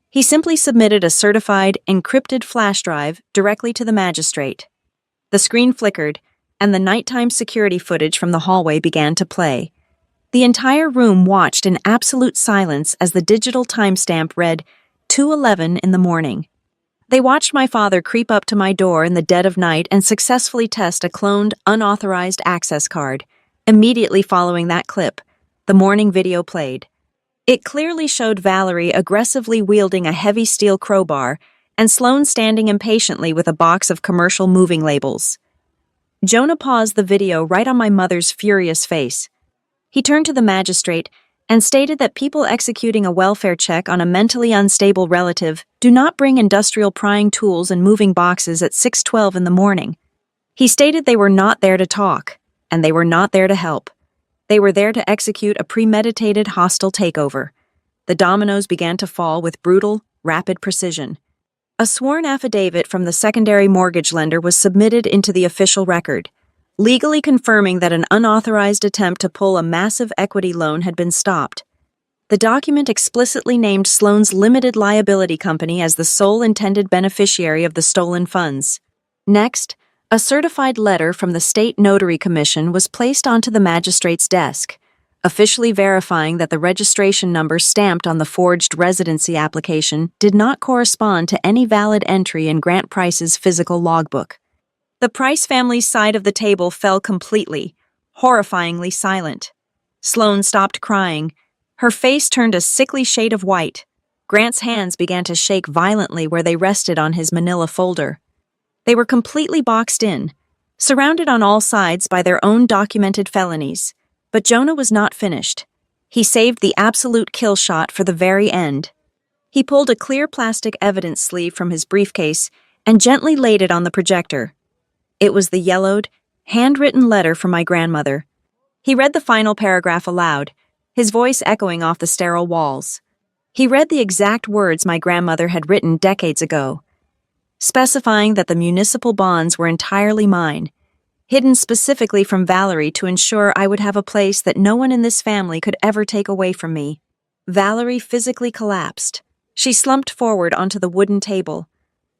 He simply submitted a certified, encrypted flash drive directly to the magistrate. The screen flickered, and the nighttime security footage from the hallway began to play. The entire room watched in absolute silence as the digital timestamp read 2:11 in the morning. They watched my father creep up to my door in the dead of night and successfully test a cloned, unauthorized access card. Immediately following that clip, the morning video played. It clearly showed Valerie aggressively wielding a heavy steel crowbar and Sloan standing impatiently with a box of commercial moving labels. Jonah paused the video right on my mother's furious face. He turned to the magistrate and stated that people executing a welfare check on a mentally unstable relative do not bring industrial prying tools and moving boxes at 6:12 in the morning. He stated they were not there to talk, and they were not there to help. They were there to execute a premeditated hostile takeover. The dominoes began to fall with brutal, rapid precision. A sworn affidavit from the secondary mortgage lender was submitted into the official record, legally confirming that an unauthorized attempt to pull a massive equity loan had been stopped. The document explicitly named Sloan's limited liability company as the sole intended beneficiary of the stolen funds. Next, a certified letter from the State Notary Commission was placed onto the magistrate's desk, officially verifying that the registration number stamped on the forged residency application did not correspond to any valid entry in Grant Price's physical logbook. The Price family's side of the table fell completely, horrifyingly silent. Sloan stopped crying. Her face turned a sickly shade of white. Grant's hands began to shake violently where they rested on his manila folder. They were completely boxed in, surrounded on all sides by their own documented felonies. But Jonah was not finished. He saved the absolute kill shot for the very end. He pulled a clear plastic evidence sleeve from his briefcase and gently laid it on the projector. It was the yellowed, handwritten letter from my grandmother. He read the final paragraph aloud, his voice echoing off the sterile walls. He read the exact words my grandmother had written decades ago, specifying that the municipal bonds were entirely mine, hidden specifically from Valerie to ensure I would have a place that no one in this family could ever take away from me. Valerie physically collapsed. She slumped forward onto the wooden table,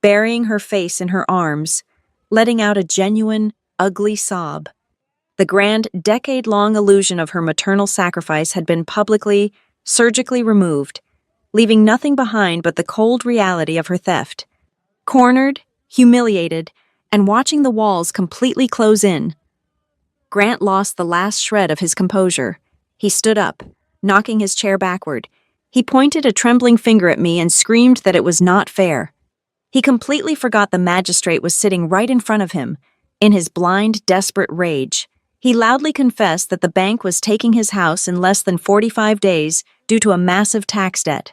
burying her face in her arms, letting out a genuine, ugly sob. The grand, decade-long illusion of her maternal sacrifice had been publicly, surgically removed, leaving nothing behind but the cold reality of her theft. Cornered, humiliated, and watching the walls completely close in, Grant lost the last shred of his composure. He stood up, knocking his chair backward. He pointed a trembling finger at me and screamed that it was not fair. He completely forgot the magistrate was sitting right in front of him. In his blind, desperate rage, he loudly confessed that the bank was taking his house in less than 45 days due to a massive tax debt.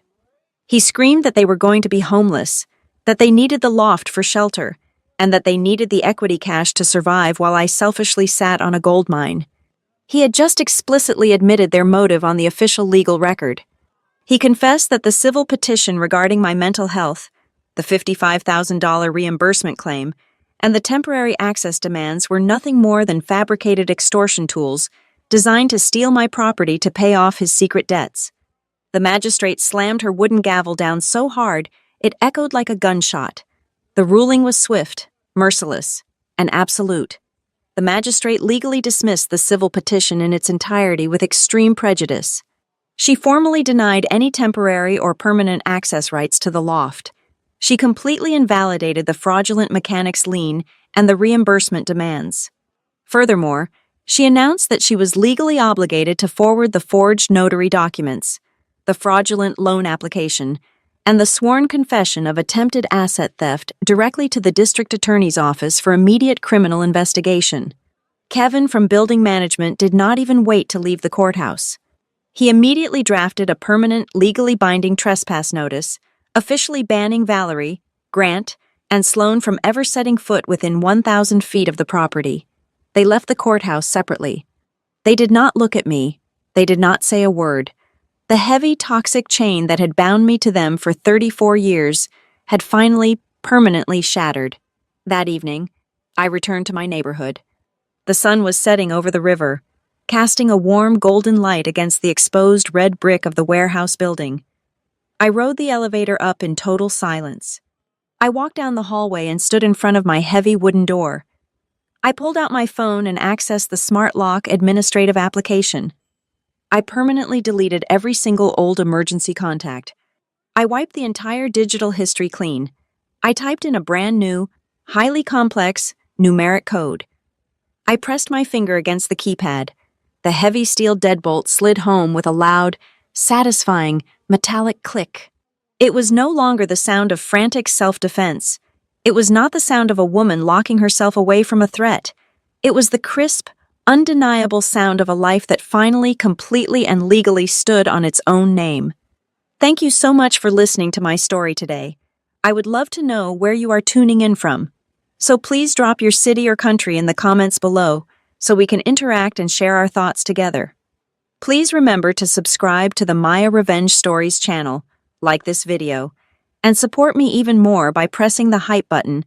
He screamed that they were going to be homeless, that they needed the loft for shelter, and that they needed the equity cash to survive while I selfishly sat on a gold mine. He had just explicitly admitted their motive on the official legal record. He confessed that the civil petition regarding my mental health, the $55,000 reimbursement claim, and the temporary access demands were nothing more than fabricated extortion tools designed to steal my property to pay off his secret debts. The magistrate slammed her wooden gavel down so hard it echoed like a gunshot. The ruling was swift, merciless, and absolute. The magistrate legally dismissed the civil petition in its entirety with extreme prejudice. She formally denied any temporary or permanent access rights to the loft. She completely invalidated the fraudulent mechanics lien and the reimbursement demands. Furthermore, she announced that she was legally obligated to forward the forged notary documents, the fraudulent loan application, and the sworn confession of attempted asset theft directly to the district attorney's office for immediate criminal investigation. Kevin from building management did not even wait to leave the courthouse. He immediately drafted a permanent, legally binding trespass notice, officially banning Valerie, Grant, and Sloan from ever setting foot within 1,000 feet of the property. They left the courthouse separately. They did not look at me. They did not say a word. The heavy, toxic chain that had bound me to them for 34 years had finally, permanently shattered. That evening, I returned to my neighborhood. The sun was setting over the river, casting a warm golden light against the exposed red brick of the warehouse building. I rode the elevator up in total silence. I walked down the hallway and stood in front of my heavy wooden door. I pulled out my phone and accessed the Smart Lock administrative application. I permanently deleted every single old emergency contact. I wiped the entire digital history clean. I typed in a brand new, highly complex, numeric code. I pressed my finger against the keypad. The heavy steel deadbolt slid home with a loud, satisfying, metallic click. It was no longer the sound of frantic self-defense. It was not the sound of a woman locking herself away from a threat. It was the crisp, undeniable sound of a life that finally, completely, and legally stood on its own name. Thank you so much for listening to my story today. I would love to know where you are tuning in from. So please drop your city or country in the comments below so we can interact and share our thoughts together. Please remember to subscribe to the Maya Revenge Stories channel, like this video, and support me even more by pressing the hype button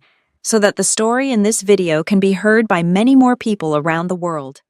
so that the story in this video can be heard by many more people around the world.